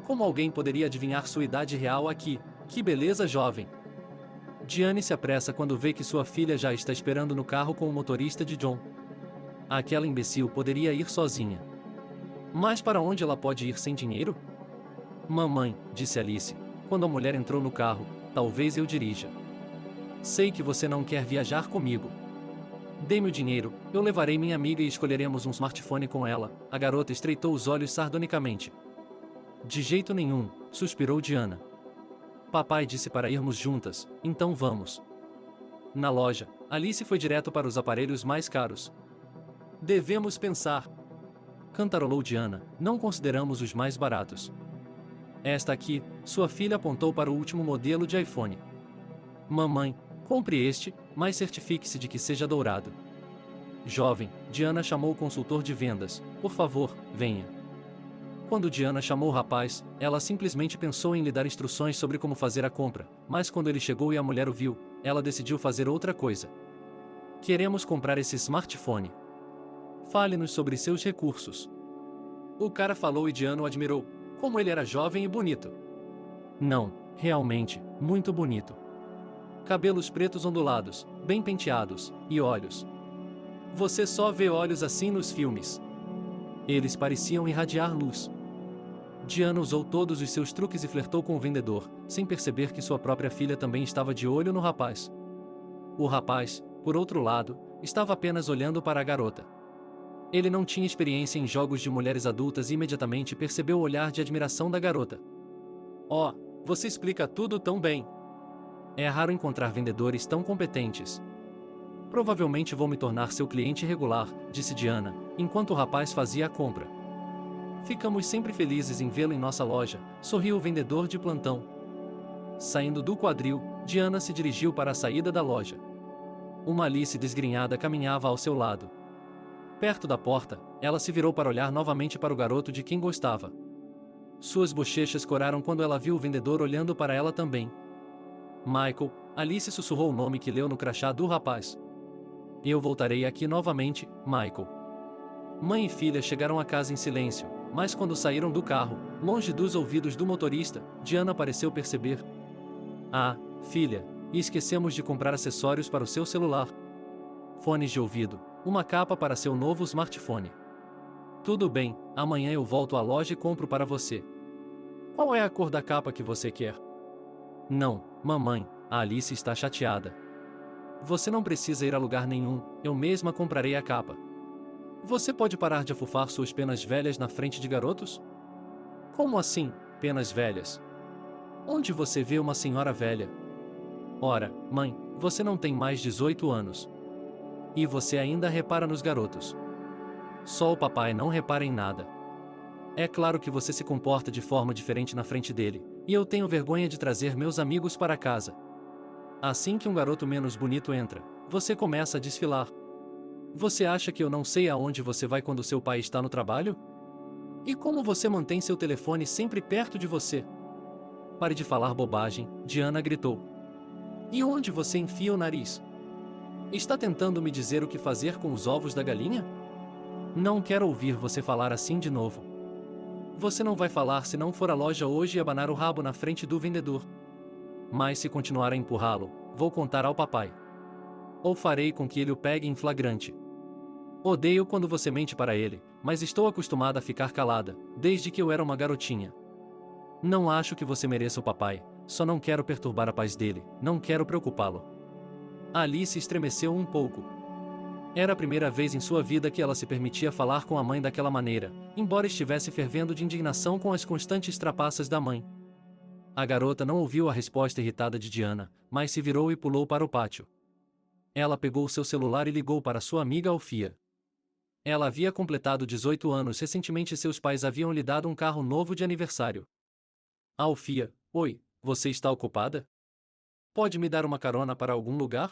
Speaker 1: Como alguém poderia adivinhar sua idade real aqui? Que beleza jovem! Diane se apressa quando vê que sua filha já está esperando no carro com o motorista de John. Aquela imbecil poderia ir sozinha. Mas para onde ela pode ir sem dinheiro? Mamãe, disse Alice, quando a mulher entrou no carro, talvez eu dirija. Sei que você não quer viajar comigo. Dê-me o dinheiro, eu levarei minha amiga e escolheremos um smartphone com ela. A garota estreitou os olhos sardonicamente. De jeito nenhum, suspirou Diana. Papai disse para irmos juntas, então vamos. Na loja, Alice foi direto para os aparelhos mais caros. Devemos pensar. Cantarolou Diana, não consideramos os mais baratos. Esta aqui, sua filha apontou para o último modelo de iPhone. Mamãe, compre este, mas certifique-se de que seja dourado. Jovem, Diana chamou o consultor de vendas. Por favor, venha. Quando Diana chamou o rapaz, ela simplesmente pensou em lhe dar instruções sobre como fazer a compra, mas quando ele chegou e a mulher o viu, ela decidiu fazer outra coisa. Queremos comprar esse smartphone. Fale-nos sobre seus recursos. O cara falou e Diana o admirou, como ele era jovem e bonito. Não, realmente, muito bonito. Cabelos pretos ondulados, bem penteados, e olhos. Você só vê olhos assim nos filmes. Eles pareciam irradiar luz. Diana usou todos os seus truques e flertou com o vendedor, sem perceber que sua própria filha também estava de olho no rapaz. O rapaz, por outro lado, estava apenas olhando para a garota. Ele não tinha experiência em jogos de mulheres adultas e imediatamente percebeu o olhar de admiração da garota. Oh, você explica tudo tão bem. É raro encontrar vendedores tão competentes. Provavelmente vou me tornar seu cliente regular, disse Diana, enquanto o rapaz fazia a compra. Ficamos sempre felizes em vê-lo em nossa loja, sorriu o vendedor de plantão. Saindo do quadril, Diana se dirigiu para a saída da loja. Uma Alice desgrenhada caminhava ao seu lado. Perto da porta, ela se virou para olhar novamente para o garoto de quem gostava. Suas bochechas coraram quando ela viu o vendedor olhando para ela também. Michael, Alice sussurrou o nome que leu no crachá do rapaz. Eu voltarei aqui novamente, Michael. Mãe e filha chegaram a casa em silêncio, mas quando saíram do carro, longe dos ouvidos do motorista, Diana pareceu perceber. Ah, filha, e esquecemos de comprar acessórios para o seu celular. Fones de ouvido, uma capa para seu novo smartphone. Tudo bem, amanhã eu volto à loja e compro para você. Qual é a cor da capa que você quer? Não, mamãe, a Alice está chateada. Você não precisa ir a lugar nenhum, eu mesma comprarei a capa. Você pode parar de afufar suas penas velhas na frente de garotos? Como assim, penas velhas? Onde você vê uma senhora velha? Ora, mãe, você não tem mais 18 anos. E você ainda repara nos garotos. Só o papai não repara em nada. É claro que você se comporta de forma diferente na frente dele, e eu tenho vergonha de trazer meus amigos para casa. Assim que um garoto menos bonito entra, você começa a desfilar. Você acha que eu não sei aonde você vai quando seu pai está no trabalho? E como você mantém seu telefone sempre perto de você? Pare de falar bobagem, Diana gritou. E onde você enfia o nariz? Está tentando me dizer o que fazer com os ovos da galinha? Não quero ouvir você falar assim de novo. Você não vai falar se não for à loja hoje e abanar o rabo na frente do vendedor. Mas se continuar a empurrá-lo, vou contar ao papai. Ou farei com que ele o pegue em flagrante. Odeio quando você mente para ele, mas estou acostumada a ficar calada, desde que eu era uma garotinha. Não acho que você mereça o papai, só não quero perturbar a paz dele, não quero preocupá-lo. Alice estremeceu um pouco. Era a primeira vez em sua vida que ela se permitia falar com a mãe daquela maneira, embora estivesse fervendo de indignação com as constantes trapaças da mãe. A garota não ouviu a resposta irritada de Diana, mas se virou e pulou para o pátio. Ela pegou seu celular e ligou para sua amiga Alfia. Ela havia completado 18 anos recentemente e seus pais haviam lhe dado um carro novo de aniversário. Alfia, oi, você está ocupada? Pode me dar uma carona para algum lugar?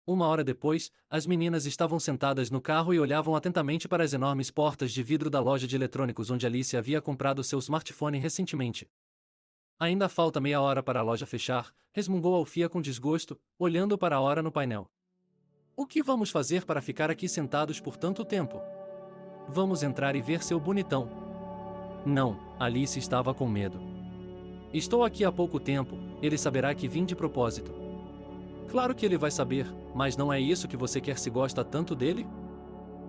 Speaker 1: Uma hora depois, as meninas estavam sentadas no carro e olhavam atentamente para as enormes portas de vidro da loja de eletrônicos onde Alice havia comprado seu smartphone recentemente. Ainda falta meia hora para a loja fechar, resmungou Alfia com desgosto, olhando para a hora no painel. O que vamos fazer para ficar aqui sentados por tanto tempo? Vamos entrar e ver seu bonitão. Não, Alice estava com medo. Estou aqui há pouco tempo, ele saberá que vim de propósito. Claro que ele vai saber, mas não é isso que você quer se gosta tanto dele?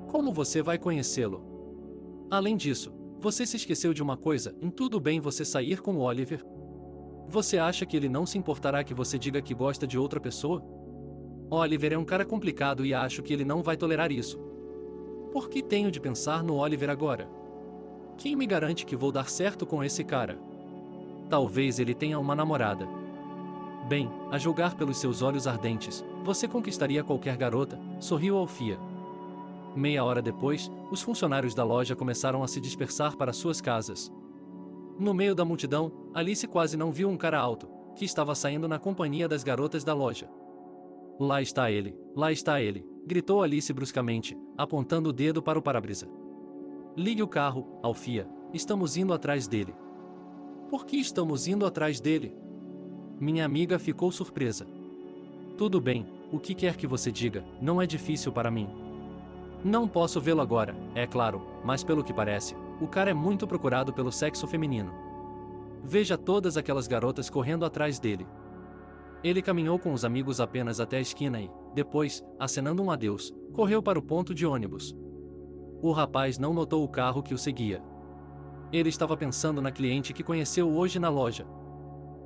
Speaker 1: Como você vai conhecê-lo? Além disso, você se esqueceu de uma coisa, em tudo bem você sair com o Oliver? Você acha que ele não se importará que você diga que gosta de outra pessoa? Oliver é um cara complicado e acho que ele não vai tolerar isso. Por que tenho de pensar no Oliver agora? Quem me garante que vou dar certo com esse cara? Talvez ele tenha uma namorada. Bem, a julgar pelos seus olhos ardentes, você conquistaria qualquer garota, sorriu Alfia. Meia hora depois, os funcionários da loja começaram a se dispersar para suas casas. No meio da multidão, Alice quase não viu um cara alto, que estava saindo na companhia das garotas da loja. Lá está ele, gritou Alice bruscamente, apontando o dedo para o para-brisa. Ligue o carro, Alfia, estamos indo atrás dele. Por que estamos indo atrás dele? Minha amiga ficou surpresa. Tudo bem, o que quer que você diga, não é difícil para mim. Não posso vê-lo agora, é claro, mas pelo que parece, o cara é muito procurado pelo sexo feminino. Veja todas aquelas garotas correndo atrás dele. Ele caminhou com os amigos apenas até a esquina e, depois, acenando um adeus, correu para o ponto de ônibus. O rapaz não notou o carro que o seguia. Ele estava pensando na cliente que conheceu hoje na loja.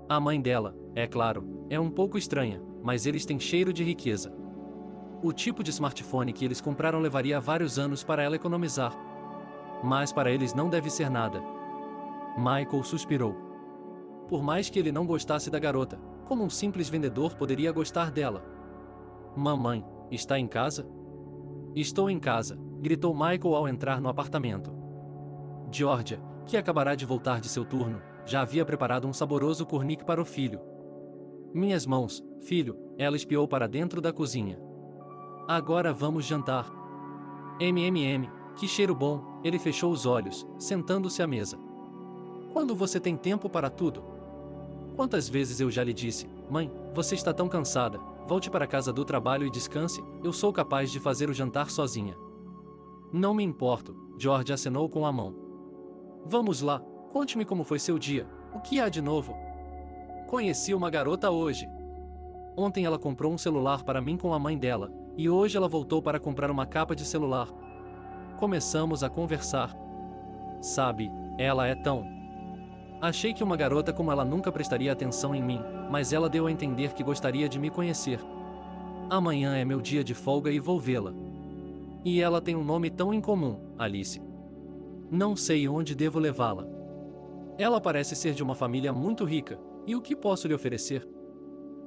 Speaker 1: A mãe dela, é claro, é um pouco estranha, mas eles têm cheiro de riqueza. O tipo de smartphone que eles compraram levaria vários anos para ela economizar. Mas para eles não deve ser nada. Michael suspirou. Por mais que ele não gostasse da garota, como um simples vendedor poderia gostar dela? Mamãe, está em casa? Estou em casa, gritou Michael ao entrar no apartamento. Georgia, que acabará de voltar de seu turno, já havia preparado um saboroso cornique para o filho. Minhas mãos, filho, ela espiou para dentro da cozinha. Agora vamos jantar. Que cheiro bom, ele fechou os olhos, sentando-se à mesa. Quando você tem tempo para tudo? Quantas vezes eu já lhe disse, mãe, você está tão cansada, volte para a casa do trabalho e descanse, eu sou capaz de fazer o jantar sozinha. Não me importo, George acenou com a mão. Vamos lá, conte-me como foi seu dia, o que há de novo? Conheci uma garota hoje. Ontem ela comprou um celular para mim com a mãe dela, e hoje ela voltou para comprar uma capa de celular. Começamos a conversar. Sabe, ela é tão... Achei que uma garota como ela nunca prestaria atenção em mim, mas ela deu a entender que gostaria de me conhecer. Amanhã é meu dia de folga e vou vê-la. E ela tem um nome tão incomum, Alice. Não sei onde devo levá-la. Ela parece ser de uma família muito rica, e o que posso lhe oferecer?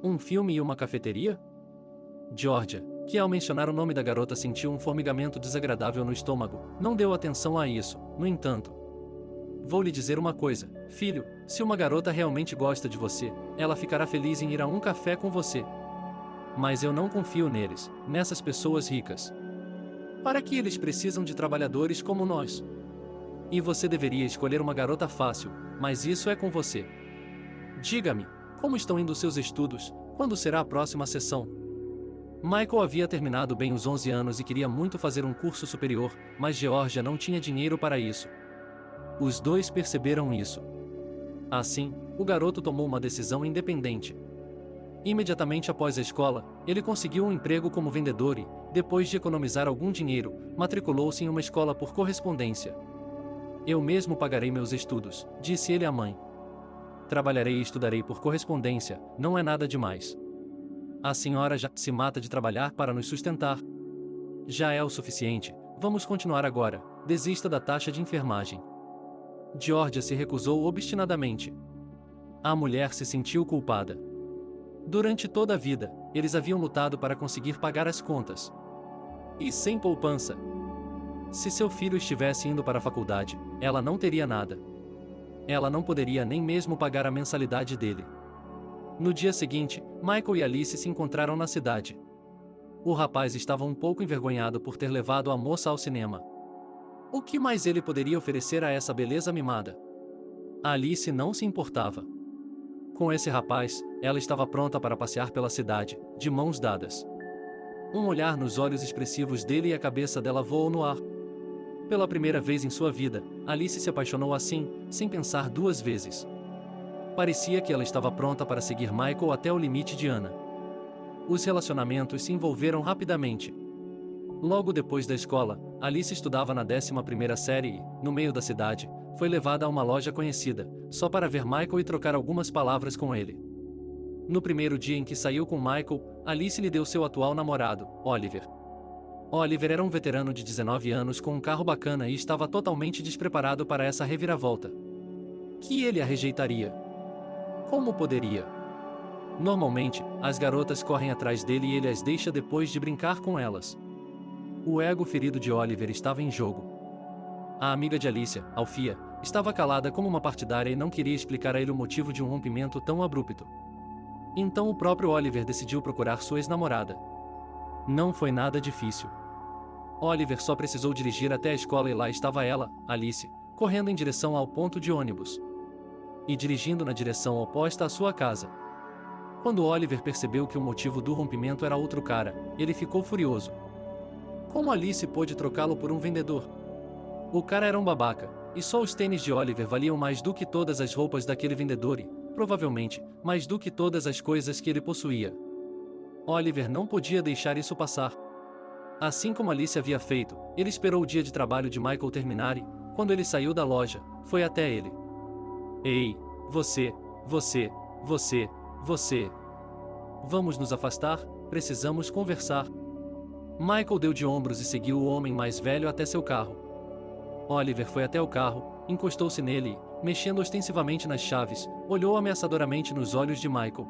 Speaker 1: Um filme e uma cafeteria? Georgia, que ao mencionar o nome da garota sentiu um formigamento desagradável no estômago, não deu atenção a isso, no entanto. Vou lhe dizer uma coisa, filho, se uma garota realmente gosta de você, ela ficará feliz em ir a um café com você. Mas eu não confio neles, nessas pessoas ricas. Para que eles precisam de trabalhadores como nós? E você deveria escolher uma garota fácil, mas isso é com você. Diga-me, como estão indo seus estudos? Quando será a próxima sessão? Michael havia terminado bem os 11 anos e queria muito fazer um curso superior, mas Georgia não tinha dinheiro para isso. Os dois perceberam isso. Assim, o garoto tomou uma decisão independente. Imediatamente após a escola, ele conseguiu um emprego como vendedor e, depois de economizar algum dinheiro, matriculou-se em uma escola por correspondência. Eu mesmo pagarei meus estudos, disse ele à mãe. Trabalharei e estudarei por correspondência, não é nada demais. A senhora já se mata de trabalhar para nos sustentar. Já é o suficiente, vamos continuar agora, desista da taxa de enfermagem. Georgia se recusou obstinadamente. A mulher se sentiu culpada. Durante toda a vida, eles haviam lutado para conseguir pagar as contas. E sem poupança. Se seu filho estivesse indo para a faculdade, ela não teria nada. Ela não poderia nem mesmo pagar a mensalidade dele. No dia seguinte, Michael e Alice se encontraram na cidade. O rapaz estava um pouco envergonhado por ter levado a moça ao cinema. O que mais ele poderia oferecer a essa beleza mimada? Alice não se importava. Com esse rapaz, ela estava pronta para passear pela cidade, de mãos dadas. Um olhar nos olhos expressivos dele e a cabeça dela voou no ar. Pela primeira vez em sua vida, Alice se apaixonou assim, sem pensar duas vezes. Parecia que ela estava pronta para seguir Michael até o limite de Anna. Os relacionamentos se envolveram rapidamente. Logo depois da escola, Alice estudava na 11ª série e, no meio da cidade, foi levada a uma loja conhecida, só para ver Michael e trocar algumas palavras com ele. No primeiro dia em que saiu com Michael, Alice lhe deu seu atual namorado, Oliver. Oliver era um veterano de 19 anos com um carro bacana e estava totalmente despreparado para essa reviravolta. Que ele a rejeitaria? Como poderia? Normalmente, as garotas correm atrás dele e ele as deixa depois de brincar com elas. O ego ferido de Oliver estava em jogo. A amiga de Alicia, Alfia, estava calada como uma partidária e não queria explicar a ele o motivo de um rompimento tão abrupto. Então o próprio Oliver decidiu procurar sua ex-namorada. Não foi nada difícil. Oliver só precisou dirigir até a escola e lá estava ela, Alice, correndo em direção ao ponto de ônibus. E dirigindo na direção oposta à sua casa. Quando Oliver percebeu que o motivo do rompimento era outro cara, ele ficou furioso. Como Alice pôde trocá-lo por um vendedor? O cara era um babaca, e só os tênis de Oliver valiam mais do que todas as roupas daquele vendedor e, provavelmente, mais do que todas as coisas que ele possuía. Oliver não podia deixar isso passar. Assim como Alice havia feito, ele esperou o dia de trabalho de Michael terminar e, quando ele saiu da loja, foi até ele. Ei, você. Vamos nos afastar, precisamos conversar. Michael deu de ombros e seguiu o homem mais velho até seu carro. Oliver foi até o carro, encostou-se nele e, mexendo ostensivamente nas chaves, olhou ameaçadoramente nos olhos de Michael.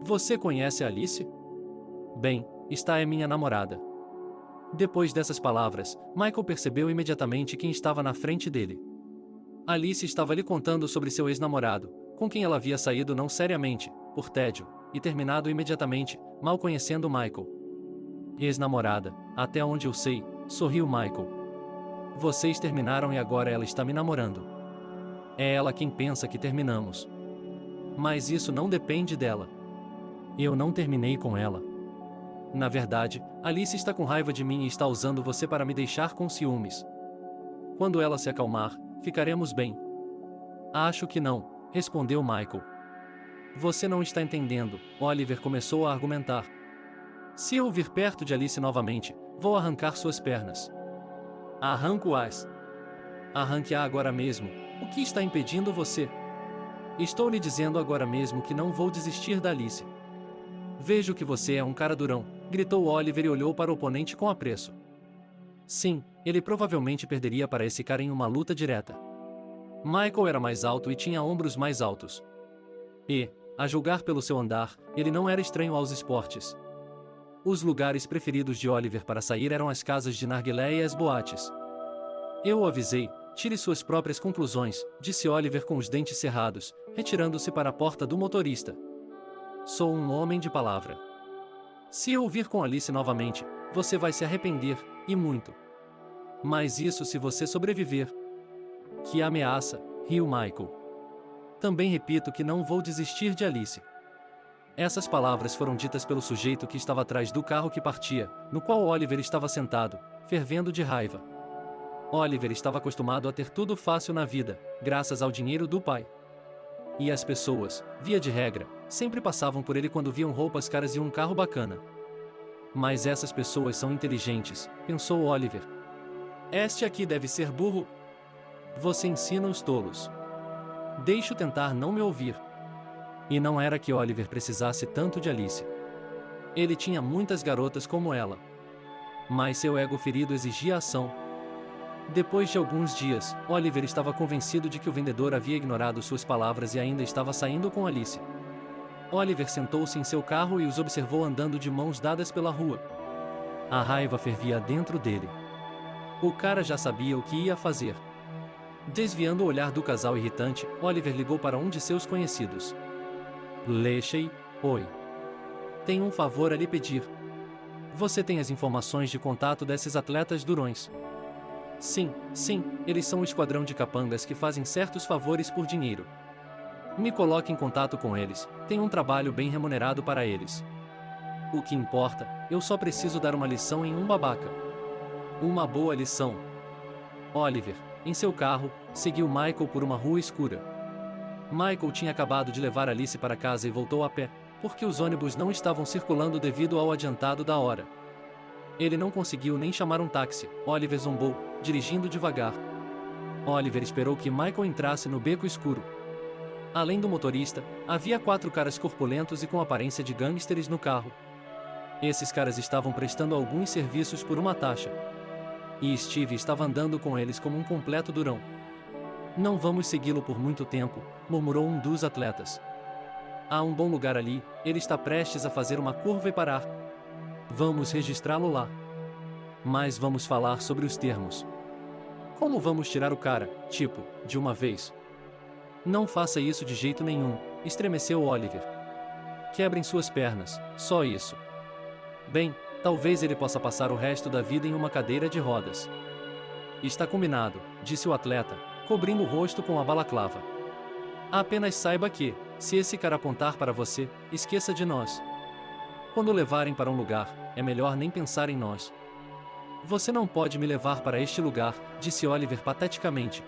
Speaker 1: Você conhece a Alice? Bem, esta é minha namorada. Depois dessas palavras, Michael percebeu imediatamente quem estava na frente dele. Alice estava lhe contando sobre seu ex-namorado, com quem ela havia saído não seriamente, por tédio, e terminado imediatamente, mal conhecendo Michael. Ex-namorada, até onde eu sei, sorriu Michael. Vocês terminaram e agora ela está me namorando. É ela quem pensa que terminamos. Mas isso não depende dela. Eu não terminei com ela. Na verdade, Alice está com raiva de mim e está usando você para me deixar com ciúmes. Quando ela se acalmar, ficaremos bem. Acho que não, respondeu Michael. Você não está entendendo, Oliver começou a argumentar. Se eu vir perto de Alice novamente, vou arrancar suas pernas. Arranco-as. Arranque-a agora mesmo. O que está impedindo você? Estou lhe dizendo agora mesmo que não vou desistir da Alice. Vejo que você é um cara durão, gritou Oliver e olhou para o oponente com apreço. Sim, ele provavelmente perderia para esse cara em uma luta direta. Michael era mais alto e tinha ombros mais altos. E, a julgar pelo seu andar, ele não era estranho aos esportes. Os lugares preferidos de Oliver para sair eram as casas de narguilé e as boates. Eu o avisei, tire suas próprias conclusões, disse Oliver com os dentes cerrados, retirando-se para a porta do motorista. Sou um homem de palavra. Se eu vir com Alice novamente, você vai se arrepender, e muito. Mas isso se você sobreviver. Que ameaça, riu Michael. Também repito que não vou desistir de Alice. Essas palavras foram ditas pelo sujeito que estava atrás do carro que partia, no qual Oliver estava sentado, fervendo de raiva. Oliver estava acostumado a ter tudo fácil na vida, graças ao dinheiro do pai. E as pessoas, via de regra, sempre passavam por ele quando viam roupas caras e um carro bacana. Mas essas pessoas são inteligentes, pensou Oliver. Este aqui deve ser burro. Você ensina os tolos. Deixo tentar não me ouvir. E não era que Oliver precisasse tanto de Alice. Ele tinha muitas garotas como ela. Mas seu ego ferido exigia ação. Depois de alguns dias, Oliver estava convencido de que o vendedor havia ignorado suas palavras e ainda estava saindo com Alice. Oliver sentou-se em seu carro e os observou andando de mãos dadas pela rua. A raiva fervia dentro dele. O cara já sabia o que ia fazer. Desviando o olhar do casal irritante, Oliver ligou para um de seus conhecidos. Lechei, oi. Tenho um favor a lhe pedir. Você tem as informações de contato desses atletas durões? Sim, eles são um esquadrão de capangas que fazem certos favores por dinheiro. Me coloque em contato com eles, tenho um trabalho bem remunerado para eles. O que importa, eu só preciso dar uma lição em um babaca. Uma boa lição. Oliver, em seu carro, seguiu Michael por uma rua escura. Michael tinha acabado de levar Alice para casa e voltou a pé, porque os ônibus não estavam circulando devido ao adiantado da hora. Ele não conseguiu nem chamar um táxi, Oliver zombou, dirigindo devagar. Oliver esperou que Michael entrasse no beco escuro. Além do motorista, havia 4 caras corpulentos e com aparência de gangsters no carro. Esses caras estavam prestando alguns serviços por uma taxa. E Steve estava andando com eles como um completo durão. Não vamos segui-lo por muito tempo, murmurou um dos atletas. Há um bom lugar ali, ele está prestes a fazer uma curva e parar. Vamos registrá-lo lá. Mas vamos falar sobre os termos. Como vamos tirar o cara, tipo, de uma vez? Não faça isso de jeito nenhum, estremeceu Oliver. Quebrem suas pernas, só isso. Bem, talvez ele possa passar o resto da vida em uma cadeira de rodas. Está combinado, disse o atleta, cobrindo o rosto com a balaclava. Apenas saiba que, se esse cara apontar para você, esqueça de nós. Quando o levarem para um lugar, é melhor nem pensar em nós. Você não pode me levar para este lugar, disse Oliver pateticamente.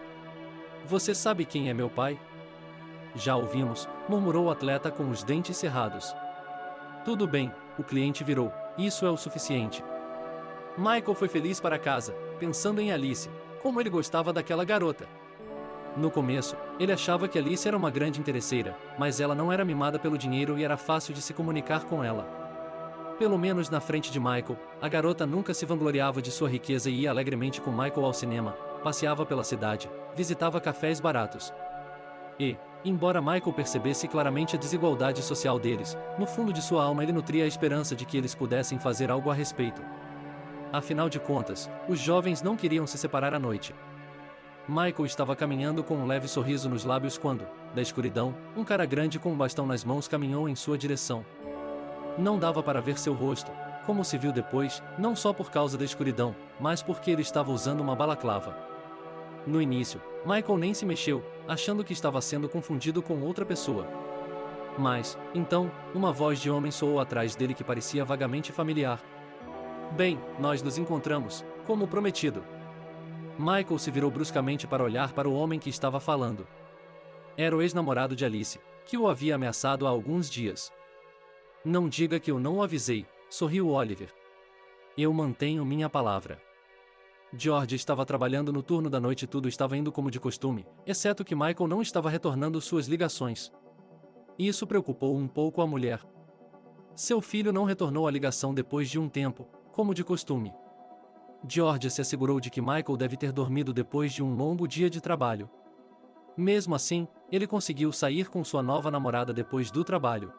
Speaker 1: Você sabe quem é meu pai? Já ouvimos, murmurou o atleta com os dentes cerrados. Tudo bem, o cliente virou, isso é o suficiente. Michael foi feliz para casa, pensando em Alice, como ele gostava daquela garota. No começo, ele achava que Alice era uma grande interesseira, mas ela não era mimada pelo dinheiro e era fácil de se comunicar com ela. Pelo menos na frente de Michael, a garota nunca se vangloriava de sua riqueza e ia alegremente com Michael ao cinema, passeava pela cidade, visitava cafés baratos. E, embora Michael percebesse claramente a desigualdade social deles, no fundo de sua alma ele nutria a esperança de que eles pudessem fazer algo a respeito. Afinal de contas, os jovens não queriam se separar à noite. Michael estava caminhando com um leve sorriso nos lábios quando, da escuridão, um cara grande com um bastão nas mãos caminhou em sua direção. Não dava para ver seu rosto, como se viu depois, não só por causa da escuridão, mas porque ele estava usando uma balaclava. No início, Michael nem se mexeu, achando que estava sendo confundido com outra pessoa. Mas, então, uma voz de homem soou atrás dele que parecia vagamente familiar. Bem, nós nos encontramos, como prometido. Michael se virou bruscamente para olhar para o homem que estava falando. Era o ex-namorado de Alice, que o havia ameaçado há alguns dias. Não diga que eu não o avisei, sorriu Oliver. Eu mantenho minha palavra. George estava trabalhando no turno da noite e tudo estava indo como de costume, exceto que Michael não estava retornando suas ligações. Isso preocupou um pouco a mulher. Seu filho não retornou a ligação depois de um tempo, como de costume. George se assegurou de que Michael deve ter dormido depois de um longo dia de trabalho. Mesmo assim, ele conseguiu sair com sua nova namorada depois do trabalho.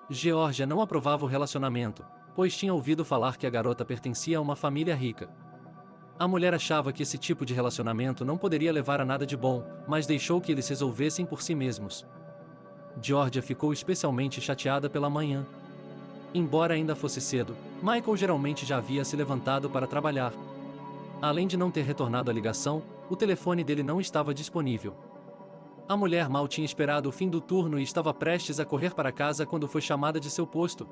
Speaker 1: Georgia não aprovava o relacionamento, pois tinha ouvido falar que a garota pertencia a uma família rica. A mulher achava que esse tipo de relacionamento não poderia levar a nada de bom, mas deixou que eles resolvessem por si mesmos. Georgia ficou especialmente chateada pela manhã. Embora ainda fosse cedo, Michael geralmente já havia se levantado para trabalhar. Além de não ter retornado a ligação, o telefone dele não estava disponível. A mulher mal tinha esperado o fim do turno e estava prestes a correr para casa quando foi chamada de seu posto.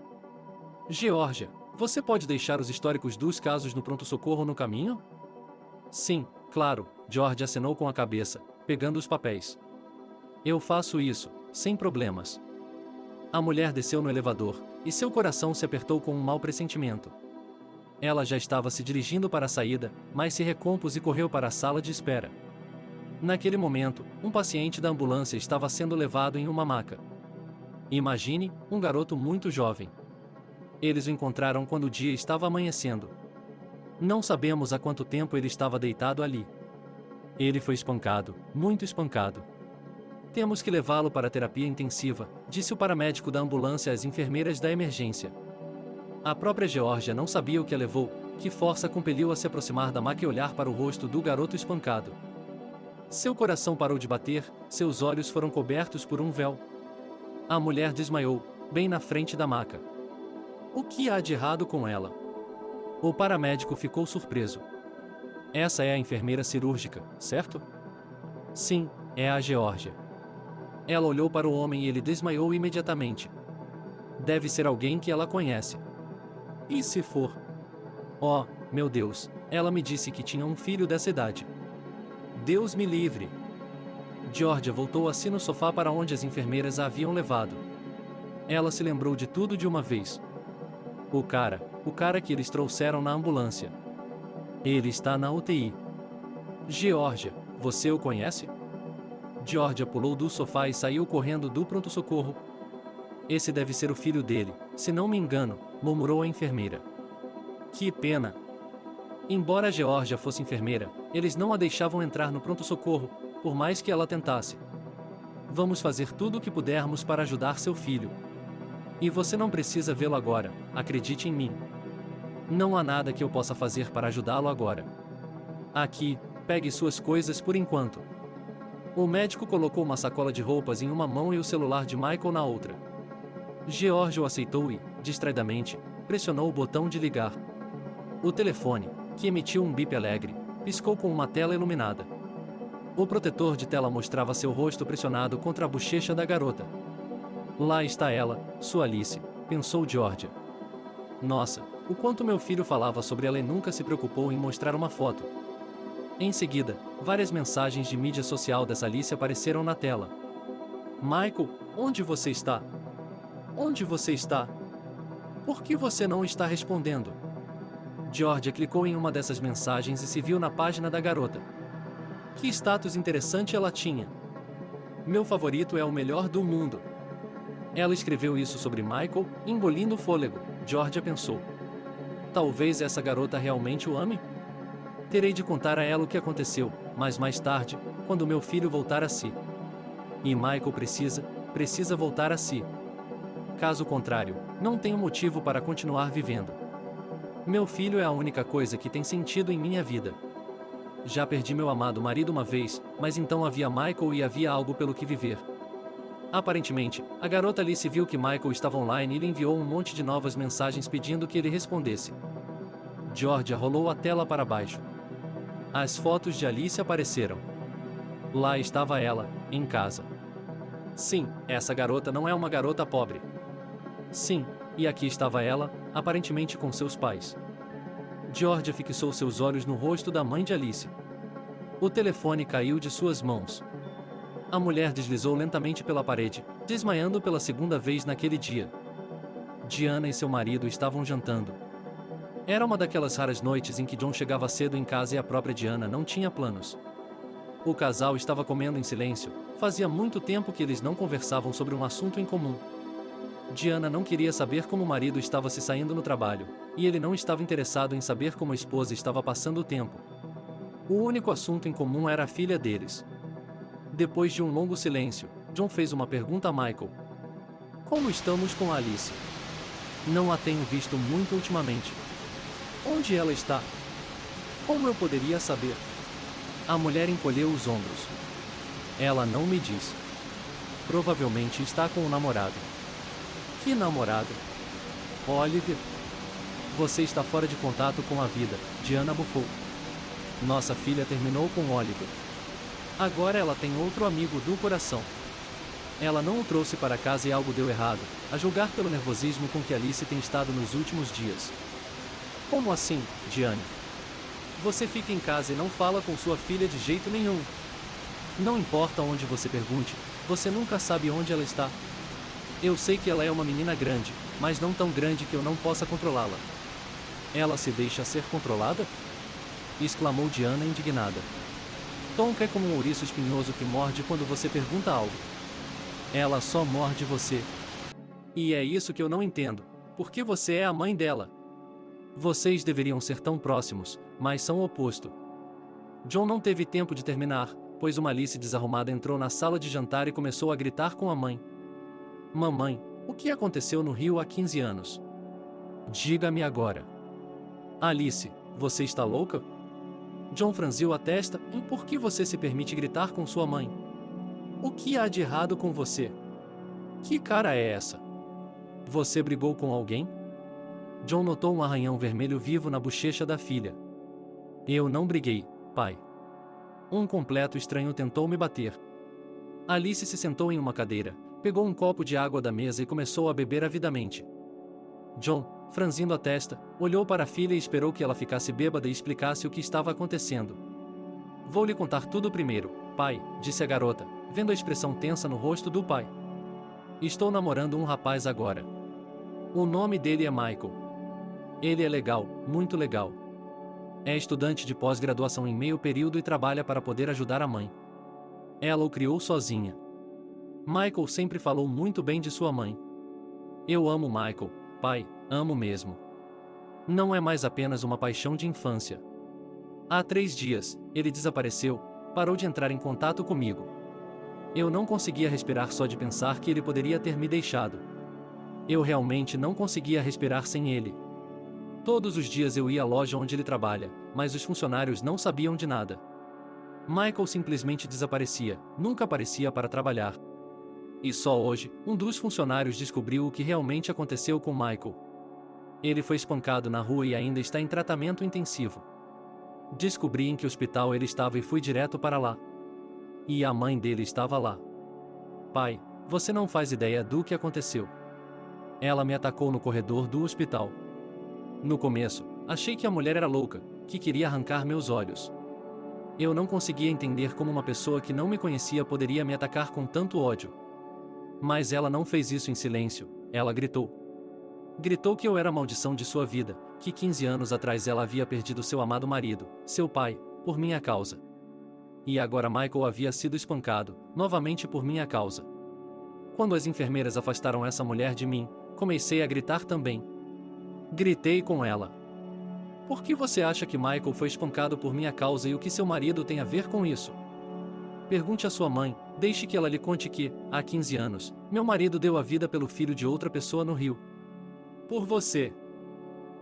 Speaker 1: Geórgia, você pode deixar os históricos dos casos no pronto-socorro no caminho? Sim, claro, George acenou com a cabeça, pegando os papéis. Eu faço isso, sem problemas. A mulher desceu no elevador, e seu coração se apertou com um mau pressentimento. Ela já estava se dirigindo para a saída, mas se recompôs e correu para a sala de espera. Naquele momento, um paciente da ambulância estava sendo levado em uma maca. Imagine, um garoto muito jovem. Eles o encontraram quando o dia estava amanhecendo. Não sabemos há quanto tempo ele estava deitado ali. Ele foi espancado, muito espancado. Temos que levá-lo para a terapia intensiva, disse o paramédico da ambulância às enfermeiras da emergência. A própria Geórgia não sabia o que a levou, que força compeliu a se aproximar da maca e olhar para o rosto do garoto espancado. Seu coração parou de bater, seus olhos foram cobertos por um véu. A mulher desmaiou, bem na frente da maca. O que há de errado com ela? O paramédico ficou surpreso. Essa é a enfermeira cirúrgica, certo? Sim, é a Geórgia. Ela olhou para o homem e ele desmaiou imediatamente. Deve ser alguém que ela conhece. E se for? Oh, meu Deus, ela me disse que tinha um filho dessa idade. Deus me livre. Geórgia voltou assim no sofá para onde as enfermeiras a haviam levado. Ela se lembrou de tudo de uma vez. O cara que eles trouxeram na ambulância. Ele está na UTI. Geórgia, você o conhece? Geórgia pulou do sofá e saiu correndo do pronto-socorro. Esse deve ser o filho dele, se não me engano, murmurou a enfermeira. Que pena. Embora Geórgia fosse enfermeira, eles não a deixavam entrar no pronto-socorro, por mais que ela tentasse. Vamos fazer tudo o que pudermos para ajudar seu filho. E você não precisa vê-lo agora, acredite em mim. Não há nada que eu possa fazer para ajudá-lo agora. Aqui, pegue suas coisas por enquanto. O médico colocou uma sacola de roupas em uma mão e o celular de Michael na outra. Geórgia o aceitou e, distraidamente, pressionou o botão de ligar. O telefone, que emitiu um bip alegre, piscou com uma tela iluminada. O protetor de tela mostrava seu rosto pressionado contra a bochecha da garota. Lá está ela, sua Alice, pensou Geórgia. Nossa, o quanto meu filho falava sobre ela e nunca se preocupou em mostrar uma foto. Em seguida, várias mensagens de mídia social dessa Alice apareceram na tela. Michael, onde você está? Onde você está? Por que você não está respondendo? Geórgia clicou em uma dessas mensagens e se viu na página da garota. Que status interessante ela tinha. Meu favorito é o melhor do mundo. Ela escreveu isso sobre Michael, engolindo o fôlego, Geórgia pensou. Talvez essa garota realmente o ame? Terei de contar a ela o que aconteceu, mas mais tarde, quando meu filho voltar a si. E Michael precisa voltar a si. Caso contrário, não tenho motivo para continuar vivendo. Meu filho é a única coisa que tem sentido em minha vida. Já perdi meu amado marido uma vez, mas então havia Michael e havia algo pelo que viver. Aparentemente, a garota Alice viu que Michael estava online e lhe enviou um monte de novas mensagens pedindo que ele respondesse. Geórgia rolou a tela para baixo. As fotos de Alice apareceram. Lá estava ela, em casa. Sim, essa garota não é uma garota pobre. Sim, e aqui estava ela, aparentemente com seus pais. Geórgia fixou seus olhos no rosto da mãe de Alice. O telefone caiu de suas mãos. A mulher deslizou lentamente pela parede, desmaiando pela segunda vez naquele dia. Diana e seu marido estavam jantando. Era uma daquelas raras noites em que John chegava cedo em casa e a própria Diana não tinha planos. O casal estava comendo em silêncio, fazia muito tempo que eles não conversavam sobre um assunto em comum. Diana não queria saber como o marido estava se saindo no trabalho, e ele não estava interessado em saber como a esposa estava passando o tempo. O único assunto em comum era a filha deles. Depois de um longo silêncio, John fez uma pergunta a Michael. Como estamos com a Alice? Não a tenho visto muito ultimamente. Onde ela está? Como eu poderia saber? A mulher encolheu os ombros. Ela não me diz. Provavelmente está com o namorado. Que namorado? Oliver, você está fora de contato com a vida, Diana bufou. Nossa filha terminou com Oliver. Agora ela tem outro amigo do coração. Ela não o trouxe para casa e algo deu errado, a julgar pelo nervosismo com que Alice tem estado nos últimos dias. Como assim, Diane? Você fica em casa e não fala com sua filha de jeito nenhum. Não importa onde você pergunte, você nunca sabe onde ela está. Eu sei que ela é uma menina grande, mas não tão grande que eu não possa controlá-la. Ela se deixa ser controlada? Exclamou Diana indignada. Tonka é como um ouriço espinhoso que morde quando você pergunta algo. Ela só morde você. E é isso que eu não entendo. Por que você é a mãe dela? Vocês deveriam ser tão próximos, mas são o oposto. John não teve tempo de terminar, pois uma Alice desarrumada entrou na sala de jantar e começou a gritar com a mãe. Mamãe, o que aconteceu no Rio há 15 anos? Diga-me agora. Alice, você está louca? John franziu a testa. E por que você se permite gritar com sua mãe? O que há de errado com você? Que cara é essa? Você brigou com alguém? John notou um arranhão vermelho vivo na bochecha da filha. Eu não briguei, pai. Um completo estranho tentou me bater. Alice se sentou em uma cadeira, pegou um copo de água da mesa e começou a beber avidamente. John, franzindo a testa, olhou para a filha e esperou que ela ficasse bêbada e explicasse o que estava acontecendo. Vou lhe contar tudo primeiro, pai, disse a garota, vendo a expressão tensa no rosto do pai. Estou namorando um rapaz agora. O nome dele é Michael. Ele é legal, muito legal. É estudante de pós-graduação em meio período e trabalha para poder ajudar a mãe. Ela o criou sozinha. Michael sempre falou muito bem de sua mãe. Eu amo Michael, pai, amo mesmo. Não é mais apenas uma paixão de infância. Há 3 dias, ele desapareceu, parou de entrar em contato comigo. Eu não conseguia respirar só de pensar que ele poderia ter me deixado. Eu realmente não conseguia respirar sem ele. Todos os dias eu ia à loja onde ele trabalha, mas os funcionários não sabiam de nada. Michael simplesmente desaparecia, nunca aparecia para trabalhar. E só hoje, um dos funcionários descobriu o que realmente aconteceu com Michael. Ele foi espancado na rua e ainda está em tratamento intensivo. Descobri em que hospital ele estava e fui direto para lá. E a mãe dele estava lá. Pai, você não faz ideia do que aconteceu. Ela me atacou no corredor do hospital. No começo, achei que a mulher era louca, que queria arrancar meus olhos. Eu não conseguia entender como uma pessoa que não me conhecia poderia me atacar com tanto ódio. Mas ela não fez isso em silêncio, ela gritou. Gritou que eu era a maldição de sua vida, que 15 anos atrás ela havia perdido seu amado marido, seu pai, por minha causa. E agora Michael havia sido espancado, novamente por minha causa. Quando as enfermeiras afastaram essa mulher de mim, comecei a gritar também. Gritei com ela. Por que você acha que Michael foi espancado por minha causa e o que seu marido tem a ver com isso? Pergunte à sua mãe, deixe que ela lhe conte que, há 15 anos, meu marido deu a vida pelo filho de outra pessoa no Rio. Por você.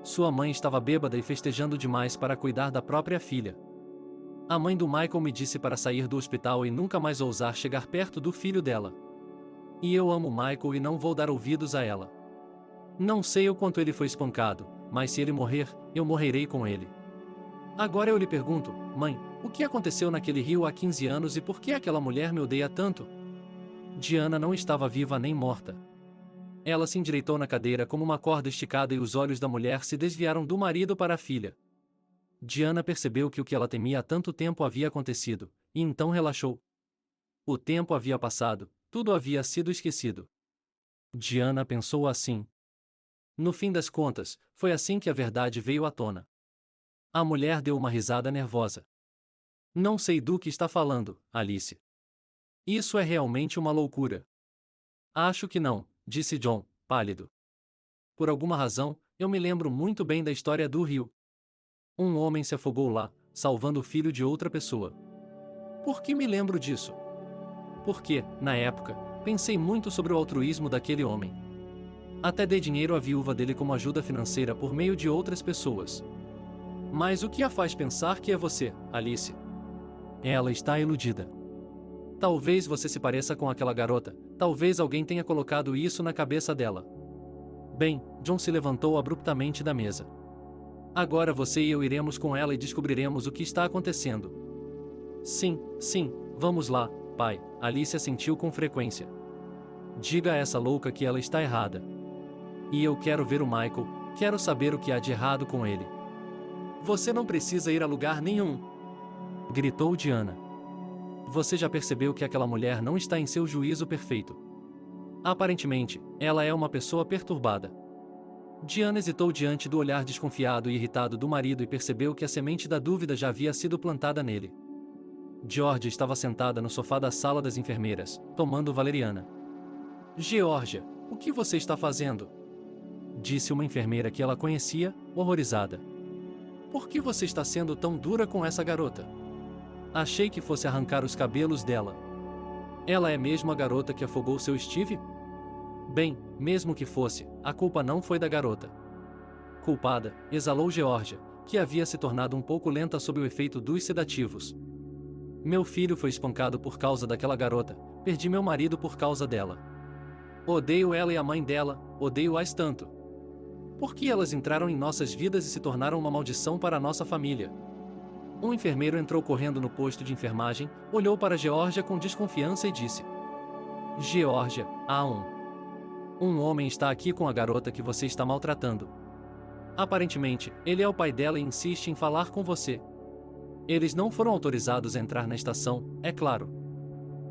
Speaker 1: Sua mãe estava bêbada e festejando demais para cuidar da própria filha. A mãe do Michael me disse para sair do hospital e nunca mais ousar chegar perto do filho dela. E eu amo Michael e não vou dar ouvidos a ela. Não sei o quanto ele foi espancado, mas se ele morrer, eu morrerei com ele. Agora eu lhe pergunto, mãe, o que aconteceu naquele rio há 15 anos e por que aquela mulher me odeia tanto? Diana não estava viva nem morta. Ela se endireitou na cadeira como uma corda esticada e os olhos da mulher se desviaram do marido para a filha. Diana percebeu que o que ela temia há tanto tempo havia acontecido, e então relaxou. O tempo havia passado, tudo havia sido esquecido. Diana pensou assim. No fim das contas, foi assim que a verdade veio à tona. A mulher deu uma risada nervosa. Não sei do que está falando, Alice. Isso é realmente uma loucura. Acho que não, disse John, pálido. Por alguma razão, eu me lembro muito bem da história do rio. Um homem se afogou lá, salvando o filho de outra pessoa. Por que me lembro disso? Porque, na época, pensei muito sobre o altruísmo daquele homem. Até dei dinheiro à viúva dele como ajuda financeira por meio de outras pessoas. Mas o que a faz pensar que é você, Alice? Ela está iludida. Talvez você se pareça com aquela garota, talvez alguém tenha colocado isso na cabeça dela. Bem, John se levantou abruptamente da mesa. Agora você e eu iremos com ela e descobriremos o que está acontecendo. Sim, vamos lá, pai, Alice assentiu com frequência. Diga a essa louca que ela está errada. E eu quero ver o Michael, quero saber o que há de errado com ele. Você não precisa ir a lugar nenhum, gritou Diana. Você já percebeu que aquela mulher não está em seu juízo perfeito. Aparentemente, ela é uma pessoa perturbada. Diana hesitou diante do olhar desconfiado e irritado do marido e percebeu que a semente da dúvida já havia sido plantada nele. Georgia estava sentada no sofá da sala das enfermeiras, tomando valeriana. Georgia, o que você está fazendo? Disse uma enfermeira que ela conhecia, horrorizada. Por que você está sendo tão dura com essa garota? Achei que fosse arrancar os cabelos dela. Ela é mesmo a garota que afogou seu Steve? Bem, mesmo que fosse, a culpa não foi da garota. Culpada, exalou Georgia, que havia se tornado um pouco lenta sob o efeito dos sedativos. Meu filho foi espancado por causa daquela garota, perdi meu marido por causa dela. Odeio ela e a mãe dela, odeio-as tanto. Por que elas entraram em nossas vidas e se tornaram uma maldição para a nossa família? Um enfermeiro entrou correndo no posto de enfermagem, olhou para Georgia com desconfiança e disse: Georgia, há um homem está aqui com a garota que você está maltratando. Aparentemente, ele é o pai dela e insiste em falar com você. Eles não foram autorizados a entrar na estação, é claro.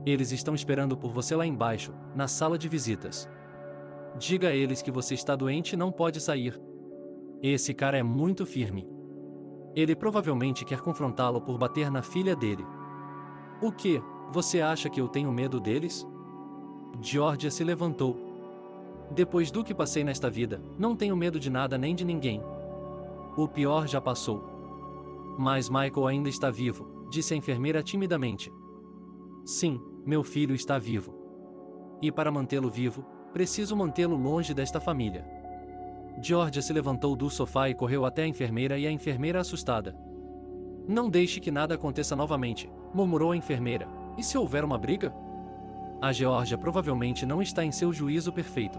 Speaker 1: Eles estão esperando por você lá embaixo, na sala de visitas. Diga a eles que você está doente e não pode sair. Esse cara é muito firme. Ele provavelmente quer confrontá-lo por bater na filha dele. O que? Você acha que eu tenho medo deles? Georgia se levantou. Depois do que passei nesta vida, não tenho medo de nada nem de ninguém. O pior já passou. Mas Michael ainda está vivo, disse a enfermeira timidamente. Sim, meu filho está vivo. E para mantê-lo vivo, preciso mantê-lo longe desta família. Georgia se levantou do sofá e correu até a enfermeira e a enfermeira assustada. Não deixe que nada aconteça novamente, murmurou a enfermeira. E se houver uma briga? A Georgia provavelmente não está em seu juízo perfeito.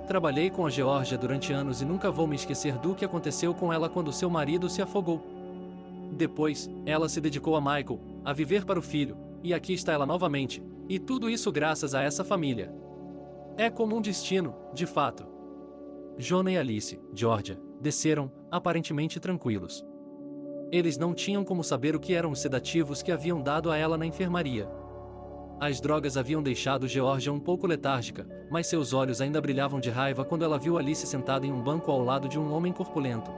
Speaker 1: Trabalhei com a Georgia durante anos e nunca vou me esquecer do que aconteceu com ela quando seu marido se afogou. Depois, ela se dedicou a Michael, a viver para o filho, e aqui está ela novamente, e tudo isso graças a essa família. É como um destino, de fato. Jonah e Alice, Georgia, desceram, aparentemente tranquilos. Eles não tinham como saber o que eram os sedativos que haviam dado a ela na enfermaria. As drogas haviam deixado Georgia um pouco letárgica, mas seus olhos ainda brilhavam de raiva quando ela viu Alice sentada em um banco ao lado de um homem corpulento.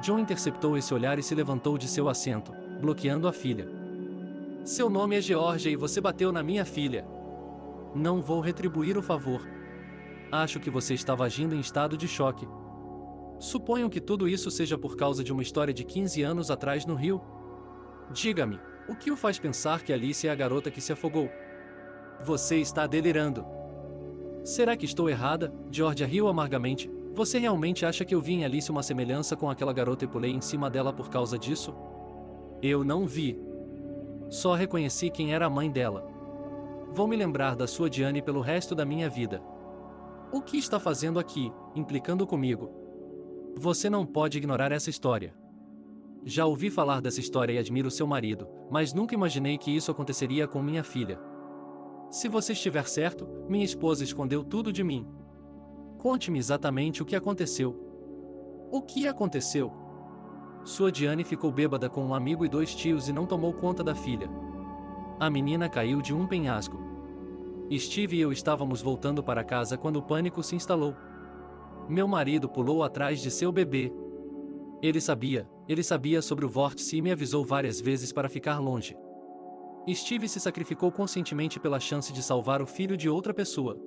Speaker 1: John interceptou esse olhar e se levantou de seu assento, bloqueando a filha. Seu nome é Georgia e você bateu na minha filha. Não vou retribuir o favor. Acho que você estava agindo em estado de choque. Suponho que tudo isso seja por causa de uma história de 15 anos atrás no Rio. Diga-me, o que o faz pensar que Alice é a garota que se afogou? Você está delirando. Será que estou errada? Georgia riu amargamente. Você realmente acha que eu vi em Alice uma semelhança com aquela garota e pulei em cima dela por causa disso? Eu não vi. Só reconheci quem era a mãe dela. Vou me lembrar da sua Diane pelo resto da minha vida. O que está fazendo aqui, implicando comigo? Você não pode ignorar essa história. Já ouvi falar dessa história e admiro seu marido, mas nunca imaginei que isso aconteceria com minha filha. Se você estiver certo, minha esposa escondeu tudo de mim. Conte-me exatamente o que aconteceu. O que aconteceu? Sua Diane ficou bêbada com um amigo e 2 tios e não tomou conta da filha. A menina caiu de um penhasco. Steve e eu estávamos voltando para casa quando o pânico se instalou. Meu marido pulou atrás de seu bebê. Ele sabia sobre o vórtice e me avisou várias vezes para ficar longe. Steve se sacrificou conscientemente pela chance de salvar o filho de outra pessoa.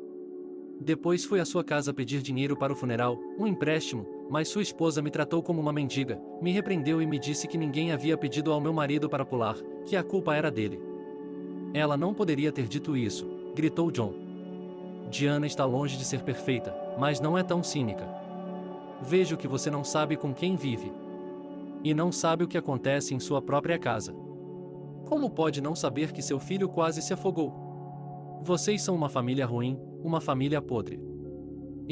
Speaker 1: Depois foi à sua casa pedir dinheiro para o funeral, um empréstimo, mas sua esposa me tratou como uma mendiga, me repreendeu e me disse que ninguém havia pedido ao meu marido para pular, que a culpa era dele. Ela não poderia ter dito isso, gritou John. Diana está longe de ser perfeita, mas não é tão cínica. Vejo que você não sabe com quem vive. E não sabe o que acontece em sua própria casa. Como pode não saber que seu filho quase se afogou? Vocês são uma família ruim, uma família podre.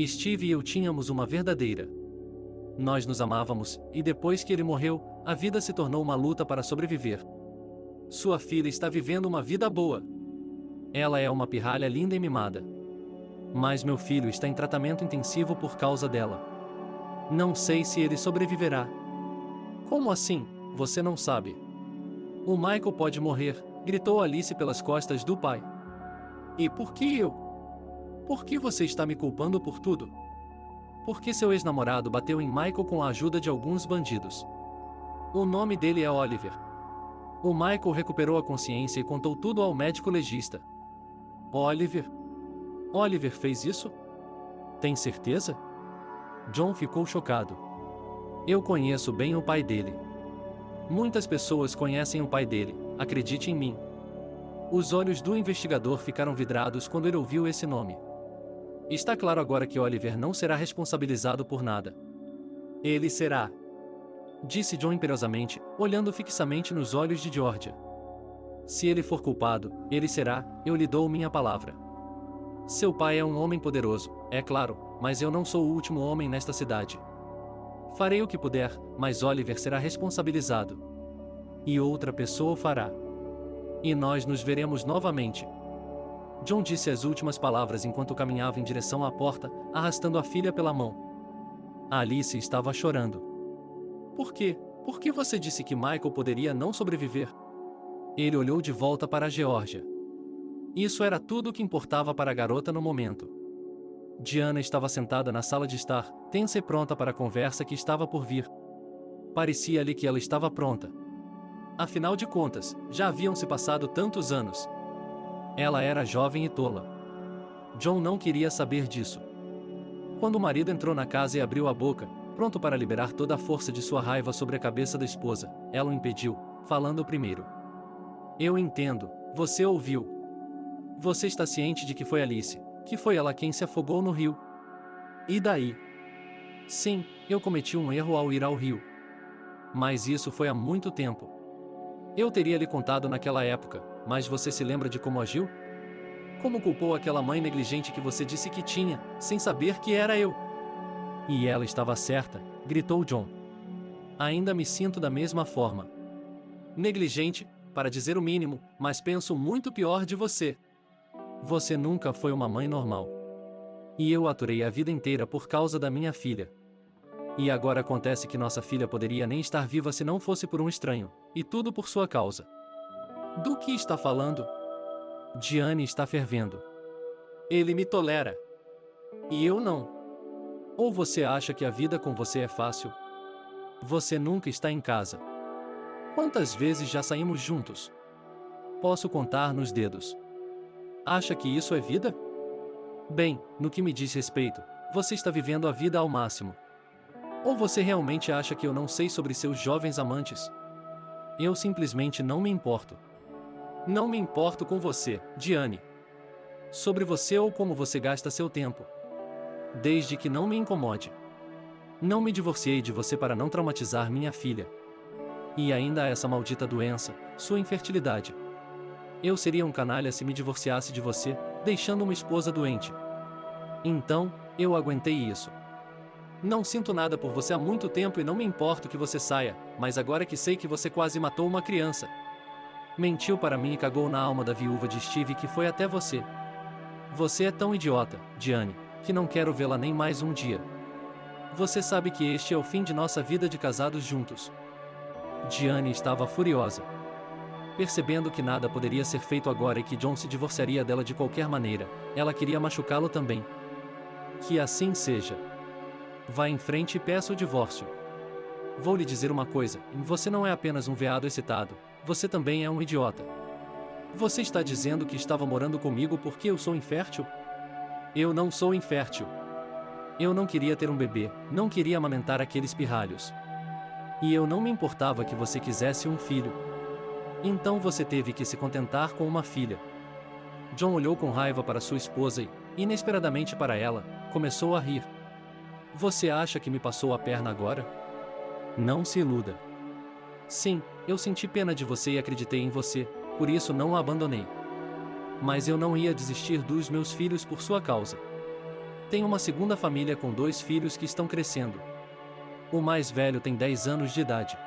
Speaker 1: Steve e eu tínhamos uma verdadeira. Nós nos amávamos, e depois que ele morreu, a vida se tornou uma luta para sobreviver. Sua filha está vivendo uma vida boa. Ela é uma pirralha linda e mimada. Mas meu filho está em tratamento intensivo por causa dela. Não sei se ele sobreviverá. Como assim? Você não sabe. O Michael pode morrer, gritou Alice pelas costas do pai. E por que eu? Por que você está me culpando por tudo? Porque seu ex-namorado bateu em Michael com a ajuda de alguns bandidos. O nome dele é Oliver. O Michael recuperou a consciência e contou tudo ao médico legista. Oliver? Oliver fez isso? Tem certeza? John ficou chocado. Eu conheço bem o pai dele. Muitas pessoas conhecem o pai dele, acredite em mim. Os olhos do investigador ficaram vidrados quando ele ouviu esse nome. Está claro agora que Oliver não será responsabilizado por nada. Ele será, disse John imperiosamente, olhando fixamente nos olhos de Georgia. Se ele for culpado, ele será, eu lhe dou minha palavra. Seu pai é um homem poderoso, é claro, mas eu não sou o último homem nesta cidade. Farei o que puder, mas Oliver será responsabilizado. E outra pessoa o fará. E nós nos veremos novamente. John disse as últimas palavras enquanto caminhava em direção à porta, arrastando a filha pela mão. Alice estava chorando. Por quê? Por que você disse que Michael poderia não sobreviver? Ele olhou de volta para a Geórgia. Isso era tudo o que importava para a garota no momento. Diana estava sentada na sala de estar, tensa e pronta para a conversa que estava por vir. Parecia-lhe que ela estava pronta. Afinal de contas, já haviam se passado tantos anos. Ela era jovem e tola. John não queria saber disso. Quando o marido entrou na casa e abriu a boca, pronto para liberar toda a força de sua raiva sobre a cabeça da esposa, ela o impediu, falando primeiro. Eu entendo, você ouviu. Você está ciente de que foi Alice, que foi ela quem se afogou no rio. E daí? Sim, eu cometi um erro ao ir ao rio. Mas isso foi há muito tempo. Eu teria lhe contado naquela época, mas você se lembra de como agiu? Como culpou aquela mãe negligente que você disse que tinha, sem saber que era eu? E ela estava certa, gritou John. Ainda me sinto da mesma forma. Negligente, para dizer o mínimo, mas penso muito pior de você. Você nunca foi uma mãe normal. E eu aturei a vida inteira por causa da minha filha. E agora acontece que nossa filha poderia nem estar viva se não fosse por um estranho, e tudo por sua causa. Do que está falando? Diane está fervendo. Ele me tolera. E eu não. Ou você acha que a vida com você é fácil? Você nunca está em casa. Quantas vezes já saímos juntos? Posso contar nos dedos. Acha que isso é vida? Bem, no que me diz respeito, você está vivendo a vida ao máximo. Ou você realmente acha que eu não sei sobre seus jovens amantes? Eu simplesmente não me importo. Não me importo com você, Diane. Sobre você ou como você gasta seu tempo. Desde que não me incomode. Não me divorciei de você para não traumatizar minha filha. E ainda há essa maldita doença, sua infertilidade. Eu seria um canalha se me divorciasse de você, deixando uma esposa doente. Então, eu aguentei isso. Não sinto nada por você há muito tempo e não me importo que você saia, mas agora que sei que você quase matou uma criança. Mentiu para mim e cagou na alma da viúva de Steve que foi até você. Você é tão idiota, Diane, que não quero vê-la nem mais um dia. Você sabe que este é o fim de nossa vida de casados juntos. Diane estava furiosa. Percebendo que nada poderia ser feito agora e que John se divorciaria dela de qualquer maneira, ela queria machucá-lo também. Que assim seja. Vá em frente e peça o divórcio. Vou lhe dizer uma coisa, você não é apenas um veado excitado, você também é um idiota. Você está dizendo que estava morando comigo porque eu sou infértil? Eu não sou infértil. Eu não queria ter um bebê, não queria amamentar aqueles pirralhos. E eu não me importava que você quisesse um filho. Então você teve que se contentar com uma filha. John olhou com raiva para sua esposa e, inesperadamente para ela, começou a rir. Você acha que me passou a perna agora? Não se iluda. Sim, eu senti pena de você e acreditei em você, por isso não a abandonei. Mas eu não ia desistir dos meus filhos por sua causa. Tenho uma segunda família com 2 filhos que estão crescendo. O mais velho tem 10 anos de idade.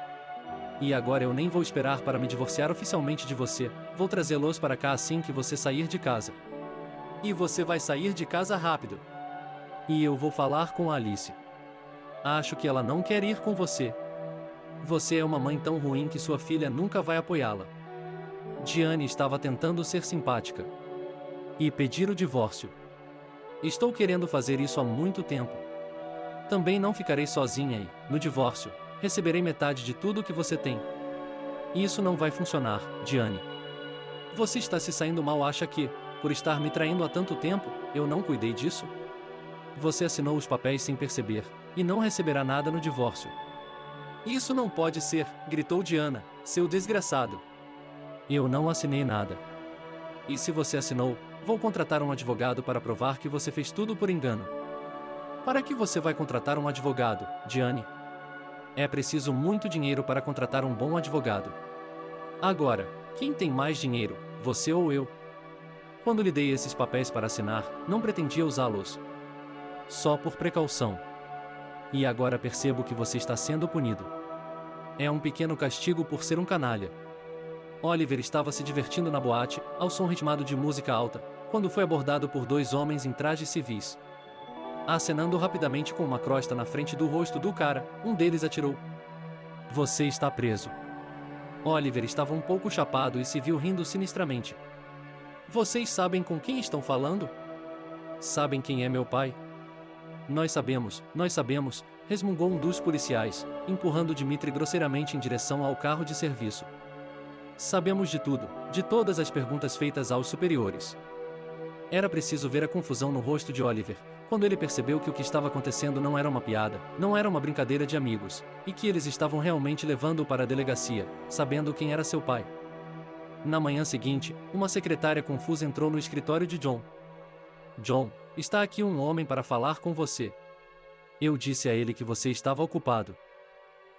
Speaker 1: E agora eu nem vou esperar para me divorciar oficialmente de você, vou trazê-los para cá assim que você sair de casa. E você vai sair de casa rápido. E eu vou falar com a Alice. Acho que ela não quer ir com você. Você é uma mãe tão ruim que sua filha nunca vai apoiá-la. Diane estava tentando ser simpática. E pedir o divórcio. Estou querendo fazer isso há muito tempo. Também não ficarei sozinha e, no divórcio, receberei metade de tudo que você tem. Isso não vai funcionar, Diane. Você está se saindo mal, acha que, por estar me traindo há tanto tempo, eu não cuidei disso? Você assinou os papéis sem perceber, e não receberá nada no divórcio. Isso não pode ser, gritou Diana, seu desgraçado. Eu não assinei nada. E se você assinou, vou contratar um advogado para provar que você fez tudo por engano. Para que você vai contratar um advogado, Diane? É preciso muito dinheiro para contratar um bom advogado. Agora, quem tem mais dinheiro, você ou eu? Quando lhe dei esses papéis para assinar, não pretendia usá-los. Só por precaução. E agora percebo que você está sendo punido. É um pequeno castigo por ser um canalha. Oliver estava se divertindo na boate, ao som ritmado de música alta, quando foi abordado por 2 homens em trajes civis. Acenando rapidamente com uma crosta na frente do rosto do cara, um deles atirou. Você está preso. Oliver estava um pouco chapado e se viu rindo sinistramente. Vocês sabem com quem estão falando? Sabem quem é meu pai? Nós sabemos, resmungou um dos policiais, empurrando Dmitri grosseiramente em direção ao carro de serviço. Sabemos de tudo, de todas as perguntas feitas aos superiores. Era preciso ver a confusão no rosto de Oliver, quando ele percebeu que o que estava acontecendo não era uma piada, não era uma brincadeira de amigos, e que eles estavam realmente levando-o para a delegacia, sabendo quem era seu pai. Na manhã seguinte, uma secretária confusa entrou no escritório de John. John, está aqui um homem para falar com você. Eu disse a ele que você estava ocupado.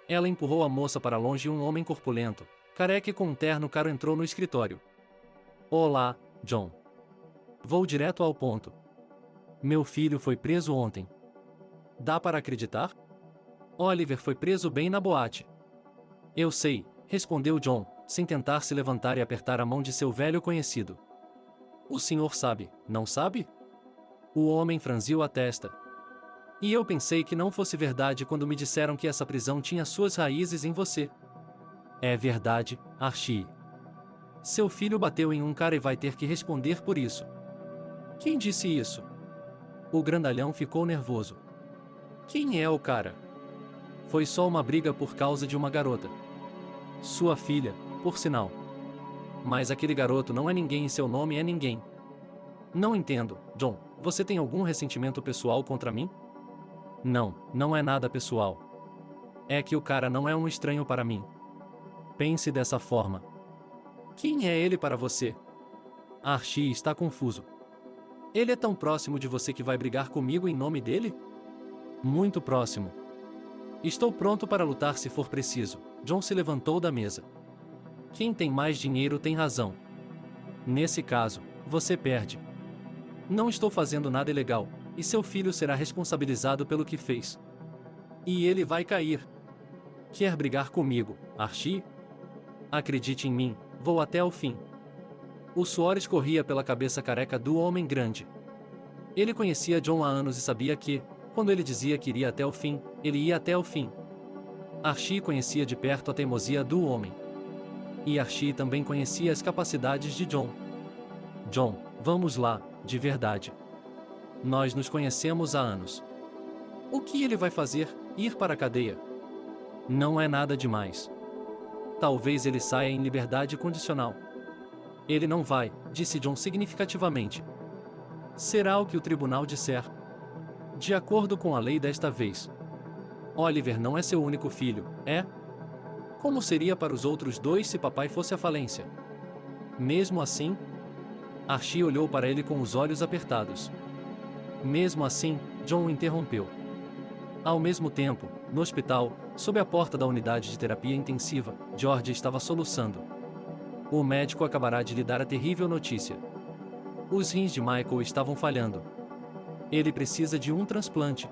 Speaker 1: Ela empurrou a moça para longe e um homem corpulento, careca e com um terno caro entrou no escritório. Olá, John. Vou direto ao ponto. Meu filho foi preso ontem. Dá para acreditar? Oliver foi preso bem na boate. Eu sei, respondeu John, sem tentar se levantar e apertar a mão de seu velho conhecido. O senhor sabe, não sabe? O homem franziu a testa. E eu pensei que não fosse verdade quando me disseram que essa prisão tinha suas raízes em você. É verdade, Archie. Seu filho bateu em um cara e vai ter que responder por isso. Quem disse isso? O grandalhão ficou nervoso. Quem é o cara? Foi só uma briga por causa de uma garota. Sua filha, por sinal. Mas aquele garoto não é ninguém e seu nome é ninguém. Não entendo, John, você tem algum ressentimento pessoal contra mim? Não, não é nada pessoal. É que o cara não é um estranho para mim. Pense dessa forma. Quem é ele para você? Archie está confuso. Ele é tão próximo de você que vai brigar comigo em nome dele? Muito próximo. Estou pronto para lutar se for preciso. John se levantou da mesa. Quem tem mais dinheiro tem razão. Nesse caso, você perde. Não estou fazendo nada ilegal, e seu filho será responsabilizado pelo que fez. E ele vai cair. Quer brigar comigo, Archie? Acredite em mim, vou até o fim. O suor escorria pela cabeça careca do homem grande. Ele conhecia John há anos e sabia que, quando ele dizia que iria até o fim, ele ia até o fim. Archie conhecia de perto a teimosia do homem. E Archie também conhecia as capacidades de John. John, vamos lá, de verdade. Nós nos conhecemos há anos. O que ele vai fazer? Ir para a cadeia? Não é nada demais. Talvez ele saia em liberdade condicional. Ele não vai, disse John significativamente. Será o que o tribunal disser. De acordo com a lei desta vez. Oliver não é seu único filho, é? Como seria para os outros 2 se papai fosse à falência? Mesmo assim? Archie olhou para ele com os olhos apertados. Mesmo assim, John o interrompeu. Ao mesmo tempo, no hospital, sob a porta da unidade de terapia intensiva, George estava soluçando. O médico acabará de lhe dar a terrível notícia. Os rins de Michael estavam falhando. Ele precisa de um transplante.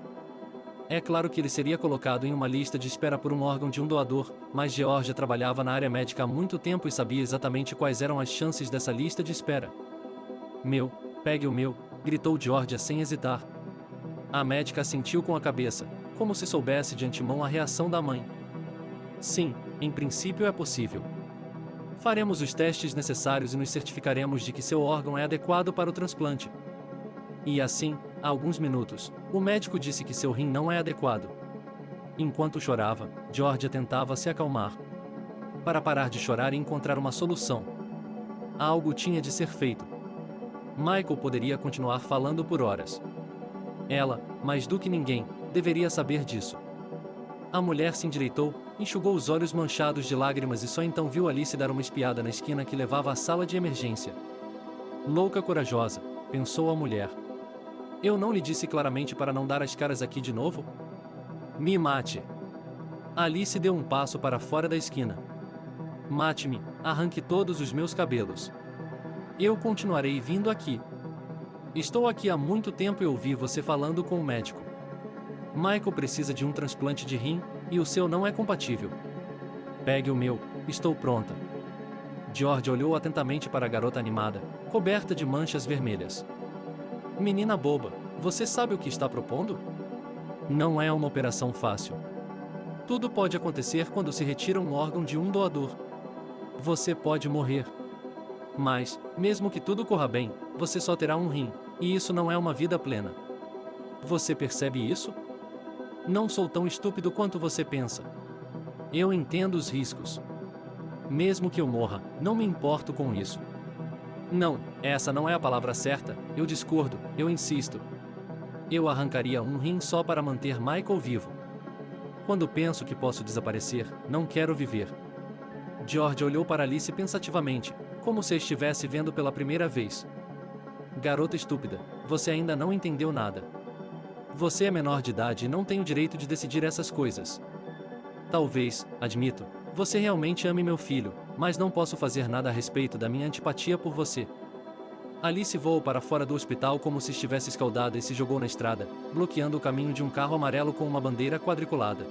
Speaker 1: É claro que ele seria colocado em uma lista de espera por um órgão de um doador, mas Georgia trabalhava na área médica há muito tempo e sabia exatamente quais eram as chances dessa lista de espera. Pegue o meu, gritou Georgia sem hesitar. A médica assentiu com a cabeça, como se soubesse de antemão a reação da mãe. Sim, em princípio é possível. Faremos os testes necessários e nos certificaremos de que seu órgão é adequado para o transplante. E assim, há alguns minutos, o médico disse que seu rim não é adequado. Enquanto chorava, Georgia tentava se acalmar. Para parar de chorar e encontrar uma solução. Algo tinha de ser feito. Michael poderia continuar falando por horas. Ela, mais do que ninguém, deveria saber disso. A mulher se endireitou, enxugou os olhos manchados de lágrimas e só então viu Alice dar uma espiada na esquina que levava à sala de emergência. Louca corajosa, pensou a mulher. Eu não lhe disse claramente para não dar as caras aqui de novo? Me mate. Alice deu um passo para fora da esquina. Mate-me, arranque todos os meus cabelos. Eu continuarei vindo aqui. Estou aqui há muito tempo e ouvi você falando com o médico. Michael precisa de um transplante de rim, e o seu não é compatível. Pegue o meu, estou pronta. George olhou atentamente para a garota animada, coberta de manchas vermelhas. Menina boba, você sabe o que está propondo? Não é uma operação fácil. Tudo pode acontecer quando se retira um órgão de um doador. Você pode morrer. Mas, mesmo que tudo corra bem, você só terá um rim, e isso não é uma vida plena. Você percebe isso? Não sou tão estúpido quanto você pensa. Eu entendo os riscos. Mesmo que eu morra, não me importo com isso. Não, essa não é a palavra certa, eu discordo, eu insisto. Eu arrancaria um rim só para manter Michael vivo. Quando penso que posso desaparecer, não quero viver. George olhou para Alice pensativamente, como se a estivesse vendo pela primeira vez. Garota estúpida, você ainda não entendeu nada. Você é menor de idade e não tem o direito de decidir essas coisas. Talvez, admito, você realmente ame meu filho, mas não posso fazer nada a respeito da minha antipatia por você. Alice voou para fora do hospital como se estivesse escaldada e se jogou na estrada, bloqueando o caminho de um carro amarelo com uma bandeira quadriculada.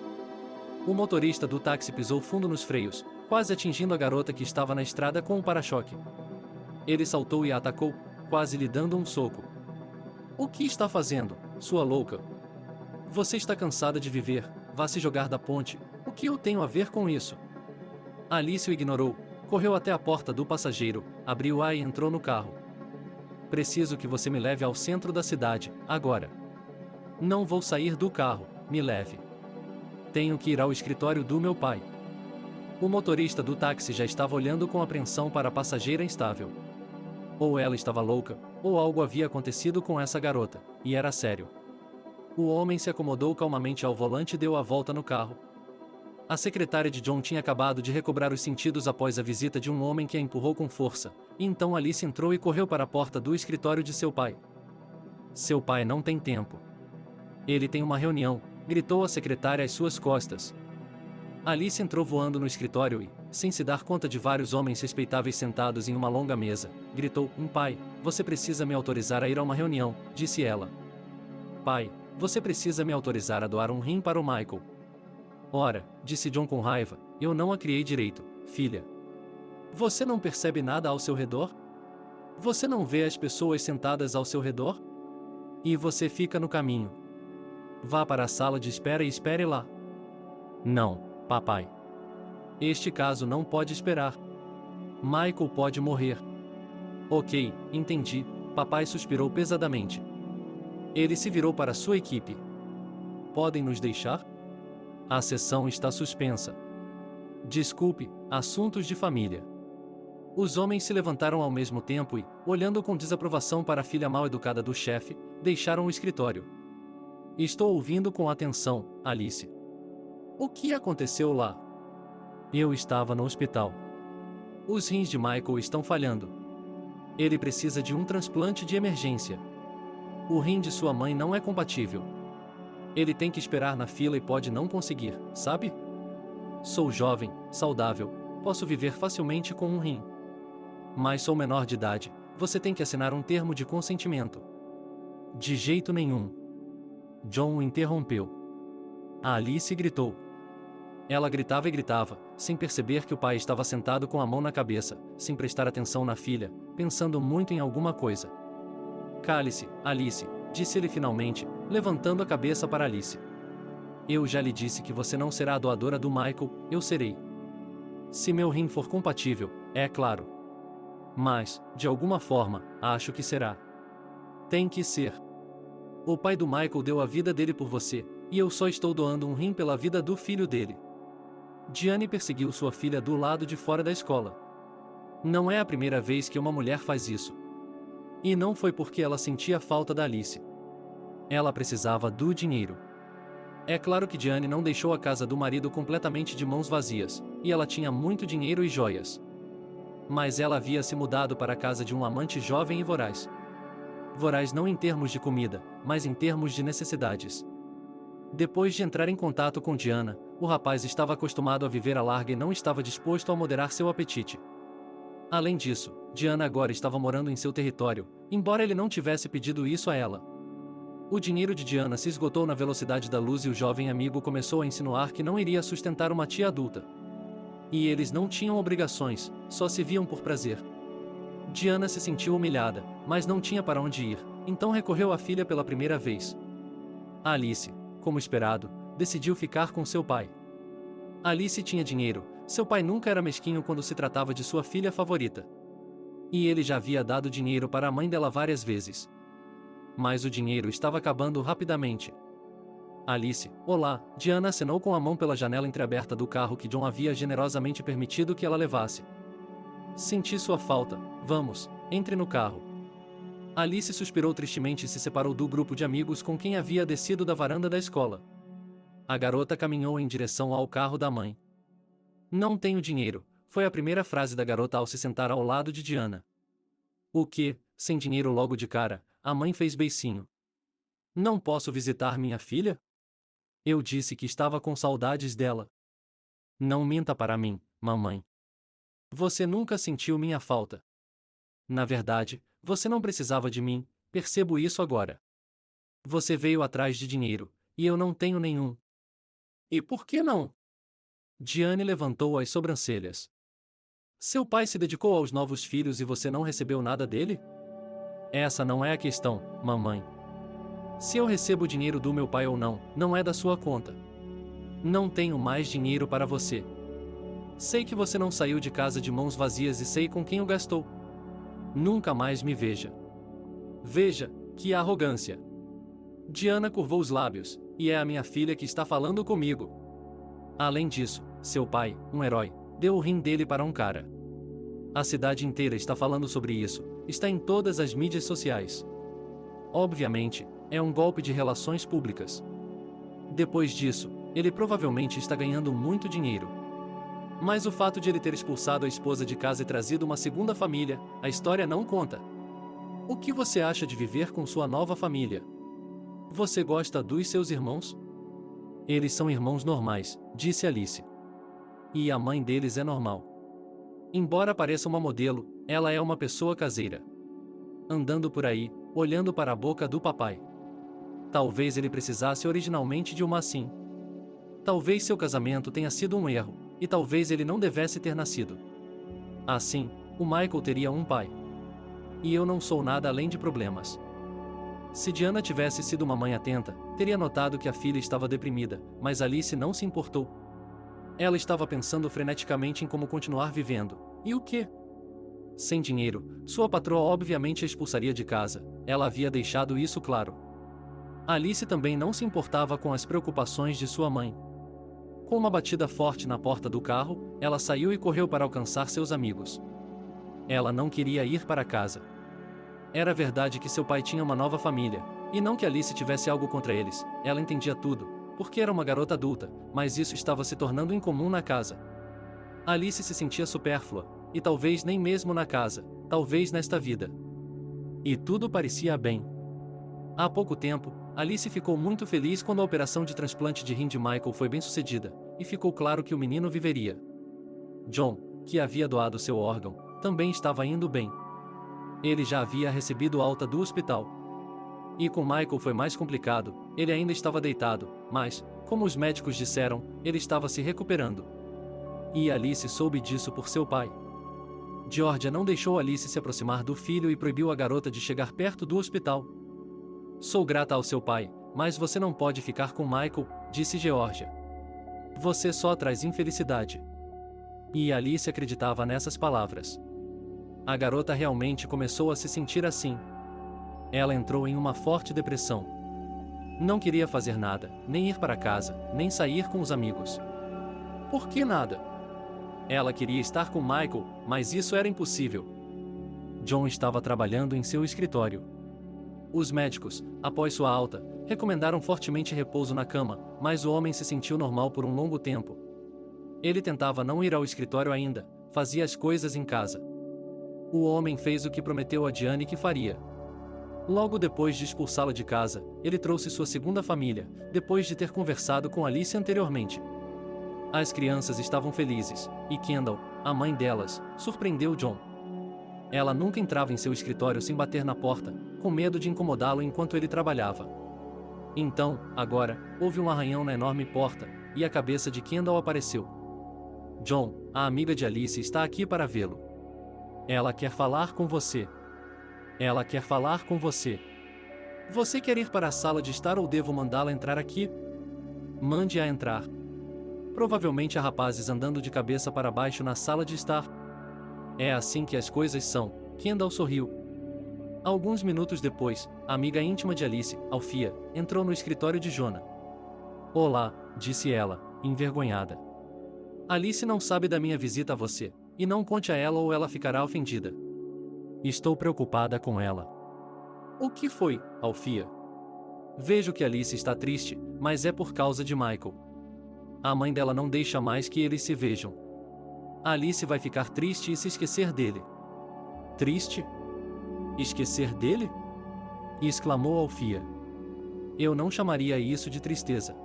Speaker 1: O motorista do táxi pisou fundo nos freios, quase atingindo a garota que estava na estrada com o para-choque. Ele saltou e a atacou, quase lhe dando um soco. O que está fazendo, sua louca? Você está cansada de viver, vá se jogar da ponte, o que eu tenho a ver com isso? Alice o ignorou, correu até a porta do passageiro, abriu-a e entrou no carro. Preciso que você me leve ao centro da cidade, agora. Não vou sair do carro, me leve. Tenho que ir ao escritório do meu pai. O motorista do táxi já estava olhando com apreensão para a passageira instável. Ou ela estava louca, ou algo havia acontecido com essa garota, e era sério. O homem se acomodou calmamente ao volante e deu a volta no carro. A secretária de John tinha acabado de recobrar os sentidos após a visita de um homem que a empurrou com força, e então Alice entrou e correu para a porta do escritório de seu pai. Seu pai não tem tempo. Ele tem uma reunião, gritou a secretária às suas costas. Alice entrou voando no escritório e, sem se dar conta de vários homens respeitáveis sentados em uma longa mesa, gritou: pai, você precisa me autorizar a ir a uma reunião, disse ela. Pai, você precisa me autorizar a doar um rim para o Michael. Ora, disse John com raiva, eu não a criei direito, filha. Você não percebe nada ao seu redor? Você não vê as pessoas sentadas ao seu redor? E você fica no caminho. Vá para a sala de espera e espere lá. Não, papai. Este caso não pode esperar. Michael pode morrer. Ok, entendi, papai suspirou pesadamente. Ele se virou para sua equipe. Podem nos deixar? A sessão está suspensa. Desculpe, assuntos de família. Os homens se levantaram ao mesmo tempo e, olhando com desaprovação para a filha mal educada do chefe, deixaram o escritório. Estou ouvindo com atenção, Alice. O que aconteceu lá? Eu estava no hospital. Os rins de Michael estão falhando. Ele precisa de um transplante de emergência. O rim de sua mãe não é compatível. Ele tem que esperar na fila e pode não conseguir, sabe? Sou jovem, saudável, posso viver facilmente com um rim. Mas sou menor de idade, você tem que assinar um termo de consentimento. De jeito nenhum. John o interrompeu. A Alice gritou. Ela gritava e gritava, sem perceber que o pai estava sentado com a mão na cabeça, sem prestar atenção na filha, pensando muito em alguma coisa. Cale-se, Alice, disse ele finalmente, levantando a cabeça para Alice. Eu já lhe disse que você não será a doadora do Michael, eu serei. Se meu rim for compatível, é claro. Mas, de alguma forma, acho que será. Tem que ser. O pai do Michael deu a vida dele por você, e eu só estou doando um rim pela vida do filho dele. Diane perseguiu sua filha do lado de fora da escola. Não é a primeira vez que uma mulher faz isso. E não foi porque ela sentia falta da Alice. Ela precisava do dinheiro. É claro que Diane não deixou a casa do marido completamente de mãos vazias, e ela tinha muito dinheiro e joias. Mas ela havia se mudado para a casa de um amante jovem e voraz. Voraz não em termos de comida, mas em termos de necessidades. Depois de entrar em contato com Diana, o rapaz estava acostumado a viver à larga e não estava disposto a moderar seu apetite. Além disso, Diana agora estava morando em seu território, embora ele não tivesse pedido isso a ela. O dinheiro de Diana se esgotou na velocidade da luz e o jovem amigo começou a insinuar que não iria sustentar uma tia adulta. E eles não tinham obrigações, só se viam por prazer. Diana se sentiu humilhada, mas não tinha para onde ir, então recorreu à filha pela primeira vez. Alice, como esperado, decidiu ficar com seu pai. Alice tinha dinheiro, seu pai nunca era mesquinho quando se tratava de sua filha favorita. E ele já havia dado dinheiro para a mãe dela várias vezes. Mas o dinheiro estava acabando rapidamente. Alice, olá, Diana acenou com a mão pela janela entreaberta do carro que John havia generosamente permitido que ela levasse. Senti sua falta, vamos, entre no carro. Alice suspirou tristemente e se separou do grupo de amigos com quem havia descido da varanda da escola. A garota caminhou em direção ao carro da mãe. Não tenho dinheiro, foi a primeira frase da garota ao se sentar ao lado de Diana. O quê? Sem dinheiro logo de cara, a mãe fez beicinho. Não posso visitar minha filha? Eu disse que estava com saudades dela. Não minta para mim, mamãe. Você nunca sentiu minha falta. Na verdade, você não precisava de mim, percebo isso agora. Você veio atrás de dinheiro, e eu não tenho nenhum. E por que não? Diane levantou as sobrancelhas. Seu pai se dedicou aos novos filhos e você não recebeu nada dele? Essa não é a questão, mamãe. Se eu recebo dinheiro do meu pai ou não, não é da sua conta. Não tenho mais dinheiro para você. Sei que você não saiu de casa de mãos vazias e sei com quem o gastou. Nunca mais me veja. Veja, que arrogância. Diana curvou os lábios, e é a minha filha que está falando comigo. Além disso, seu pai, um herói, deu o rim dele para um cara. A cidade inteira está falando sobre isso, está em todas as mídias sociais. Obviamente, é um golpe de relações públicas. Depois disso, ele provavelmente está ganhando muito dinheiro. Mas o fato de ele ter expulsado a esposa de casa e trazido uma segunda família, a história não conta. O que você acha de viver com sua nova família? Você gosta dos seus irmãos? Eles são irmãos normais, disse Alice. E a mãe deles é normal. Embora pareça uma modelo, ela é uma pessoa caseira. Andando por aí, olhando para a boca do papai. Talvez ele precisasse originalmente de uma assim. Talvez seu casamento tenha sido um erro, e talvez ele não devesse ter nascido. Assim, o Michael teria um pai. E eu não sou nada além de problemas. Se Diana tivesse sido uma mãe atenta, teria notado que a filha estava deprimida, mas Alice não se importou. Ela estava pensando freneticamente em como continuar vivendo. E o quê? Sem dinheiro, sua patroa obviamente a expulsaria de casa, ela havia deixado isso claro. Alice também não se importava com as preocupações de sua mãe. Com uma batida forte na porta do carro, ela saiu e correu para alcançar seus amigos. Ela não queria ir para casa. Era verdade que seu pai tinha uma nova família, e não que Alice tivesse algo contra eles, ela entendia tudo, porque era uma garota adulta, mas isso estava se tornando incomum na casa. Alice se sentia supérflua, e talvez nem mesmo na casa, talvez nesta vida. E tudo parecia bem. Há pouco tempo, Alice ficou muito feliz quando a operação de transplante de rim de Michael foi bem sucedida, e ficou claro que o menino viveria. John, que havia doado seu órgão, também estava indo bem. Ele já havia recebido alta do hospital. E com Michael foi mais complicado, ele ainda estava deitado, mas, como os médicos disseram, ele estava se recuperando. E Alice soube disso por seu pai. Georgia não deixou Alice se aproximar do filho e proibiu a garota de chegar perto do hospital. Sou grata ao seu pai, mas você não pode ficar com Michael, disse Georgia. Você só traz infelicidade. E Alice acreditava nessas palavras. A garota realmente começou a se sentir assim. Ela entrou em uma forte depressão. Não queria fazer nada, nem ir para casa, nem sair com os amigos. Por que nada? Ela queria estar com Michael, mas isso era impossível. John estava trabalhando em seu escritório. Os médicos, após sua alta, recomendaram fortemente repouso na cama, mas o homem se sentiu normal por um longo tempo. Ele tentava não ir ao escritório ainda, fazia as coisas em casa. O homem fez o que prometeu a Diane que faria. Logo depois de expulsá-la de casa, ele trouxe sua segunda família, depois de ter conversado com Alice anteriormente. As crianças estavam felizes, e Kendall, a mãe delas, surpreendeu John. Ela nunca entrava em seu escritório sem bater na porta, com medo de incomodá-lo enquanto ele trabalhava. Então, agora, houve um arranhão na enorme porta, e a cabeça de Kendall apareceu. John, a amiga de Alice está aqui para vê-lo. Ela quer falar com você. Ela quer falar com você. Você quer ir para a sala de estar ou devo mandá-la entrar aqui? Mande-a entrar. Provavelmente há rapazes andando de cabeça para baixo na sala de estar. É assim que as coisas são, Kendall sorriu. Alguns minutos depois, a amiga íntima de Alice, Alfia, entrou no escritório de Jonah. Olá, disse ela, envergonhada. Alice não sabe da minha visita a você, e não conte a ela ou ela ficará ofendida. Estou preocupada com ela. O que foi, Alfia? Vejo que Alice está triste, mas é por causa de Michael. A mãe dela não deixa mais que eles se vejam. Alice vai ficar triste e se esquecer dele. Triste? Esquecer dele? Exclamou Alfia. Eu não chamaria isso de tristeza.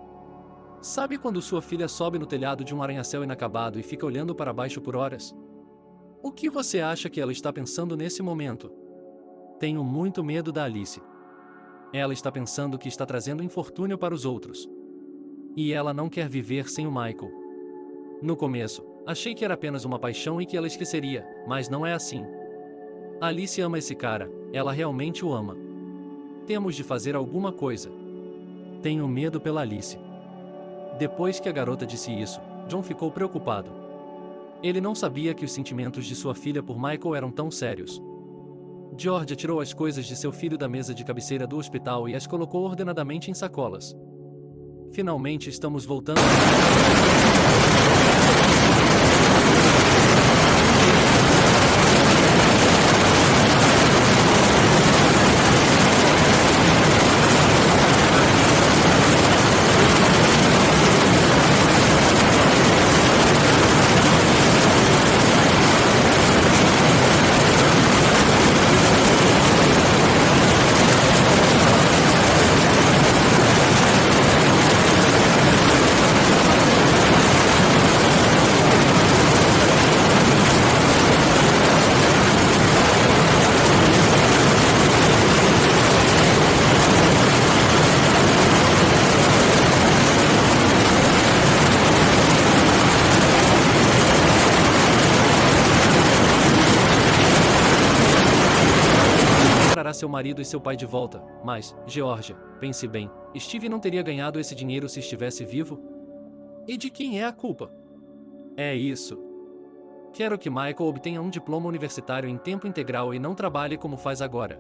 Speaker 1: Sabe quando sua filha sobe no telhado de um arranha-céu inacabado e fica olhando para baixo por horas? O que você acha que ela está pensando nesse momento? Tenho muito medo da Alice. Ela está pensando que está trazendo infortúnio para os outros. E ela não quer viver sem o Michael. No começo, achei que era apenas uma paixão e que ela esqueceria, mas não é assim. Alice ama esse cara, ela realmente o ama. Temos de fazer alguma coisa. Tenho medo pela Alice. Depois que a garota disse isso, John ficou preocupado. Ele não sabia que os sentimentos de sua filha por Michael eram tão sérios. Georgia tirou as coisas de seu filho da mesa de cabeceira do hospital e as colocou ordenadamente em sacolas. Finalmente estamos voltando. Seu marido e seu pai de volta, mas, Georgia, pense bem, Steve não teria ganhado esse dinheiro se estivesse vivo? E de quem é a culpa? É isso. Quero que Michael obtenha um diploma universitário em tempo integral e não trabalhe como faz agora.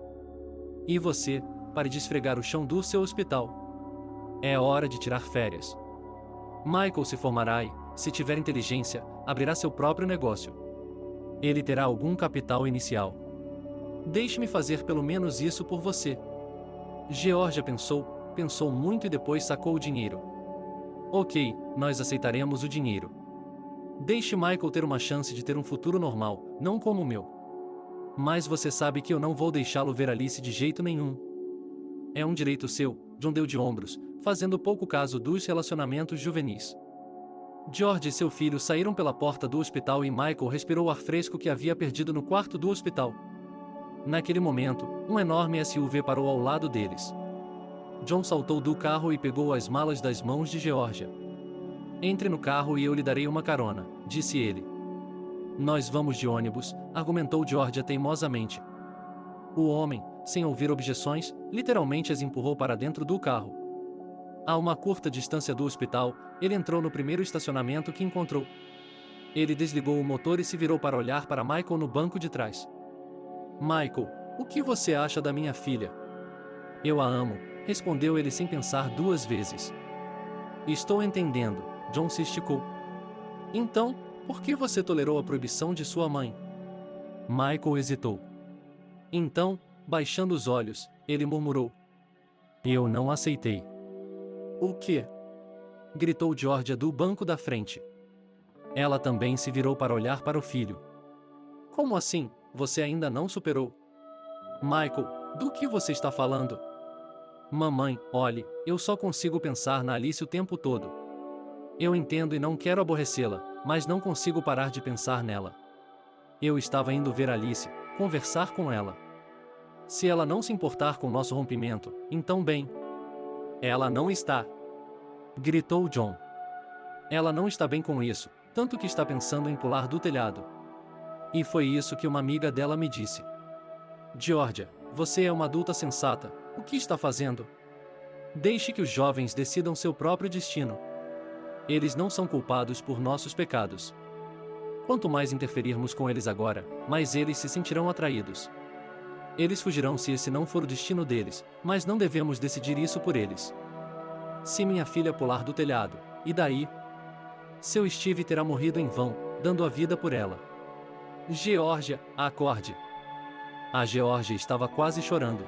Speaker 1: E você, pare de esfregar o chão do seu hospital. É hora de tirar férias. Michael se formará e, se tiver inteligência, abrirá seu próprio negócio. Ele terá algum capital inicial. Deixe-me fazer pelo menos isso por você. Georgia pensou muito e depois sacou o dinheiro. Ok, nós aceitaremos o dinheiro. Deixe Michael ter uma chance de ter um futuro normal, não como o meu. Mas você sabe que eu não vou deixá-lo ver Alice de jeito nenhum. É um direito seu, John deu de ombros, fazendo pouco caso dos relacionamentos juvenis. George e seu filho saíram pela porta do hospital e Michael respirou o ar fresco que havia perdido no quarto do hospital. Naquele momento, um enorme SUV parou ao lado deles. John saltou do carro e pegou as malas das mãos de Georgia. Entre no carro e eu lhe darei uma carona, disse ele. Nós vamos de ônibus, argumentou Georgia teimosamente. O homem, sem ouvir objeções, literalmente as empurrou para dentro do carro. A uma curta distância do hospital, ele entrou no primeiro estacionamento que encontrou. Ele desligou o motor e se virou para olhar para Michael no banco de trás. Michael, o que você acha da minha filha? Eu a amo, respondeu ele sem pensar duas vezes. Estou entendendo, John se esticou. Então, por que você tolerou a proibição de sua mãe? Michael hesitou. Então, baixando os olhos, ele murmurou. Eu não aceitei. O quê? Gritou Georgia do banco da frente. Ela também se virou para olhar para o filho. Como assim, você ainda não superou? Michael, do que você está falando? Mamãe, olhe, eu só consigo pensar na Alice o tempo todo. Eu entendo e não quero aborrecê-la, mas não consigo parar de pensar nela. Eu estava indo ver Alice, conversar com ela. Se ela não se importar com nosso rompimento, então bem. Ela não está. Gritou John. Ela não está bem com isso, tanto que está pensando em pular do telhado. E foi isso que uma amiga dela me disse. Georgia, você é uma adulta sensata, o que está fazendo? Deixe que os jovens decidam seu próprio destino. Eles não são culpados por nossos pecados. Quanto mais interferirmos com eles agora, mais eles se sentirão atraídos. Eles fugirão se esse não for o destino deles, mas não devemos decidir isso por eles. Se minha filha pular do telhado, e daí? Seu Steve terá morrido em vão, dando a vida por ela. Georgia, acorde. A Georgia estava quase chorando.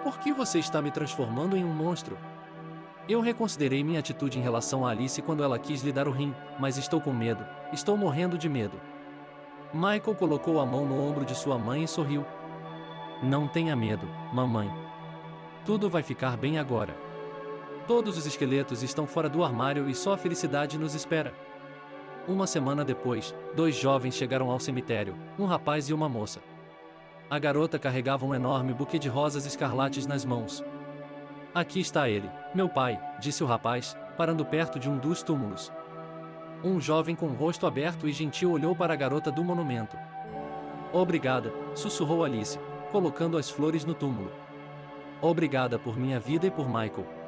Speaker 1: Por que você está me transformando em um monstro? Eu reconsiderei minha atitude em relação a Alice quando ela quis lhe dar o rim, mas estou com medo, estou morrendo de medo. Michael colocou a mão no ombro de sua mãe e sorriu. Não tenha medo, mamãe. Tudo vai ficar bem agora. Todos os esqueletos estão fora do armário e só a felicidade nos espera. Uma semana depois, 2 jovens chegaram ao cemitério, um rapaz e uma moça. A garota carregava um enorme buquê de rosas escarlates nas mãos. Aqui está ele, meu pai, disse o rapaz, parando perto de um dos túmulos. Um jovem com o rosto aberto e gentil olhou para a garota do monumento. Obrigada, sussurrou Alice, colocando as flores no túmulo. Obrigada por minha vida e por Michael.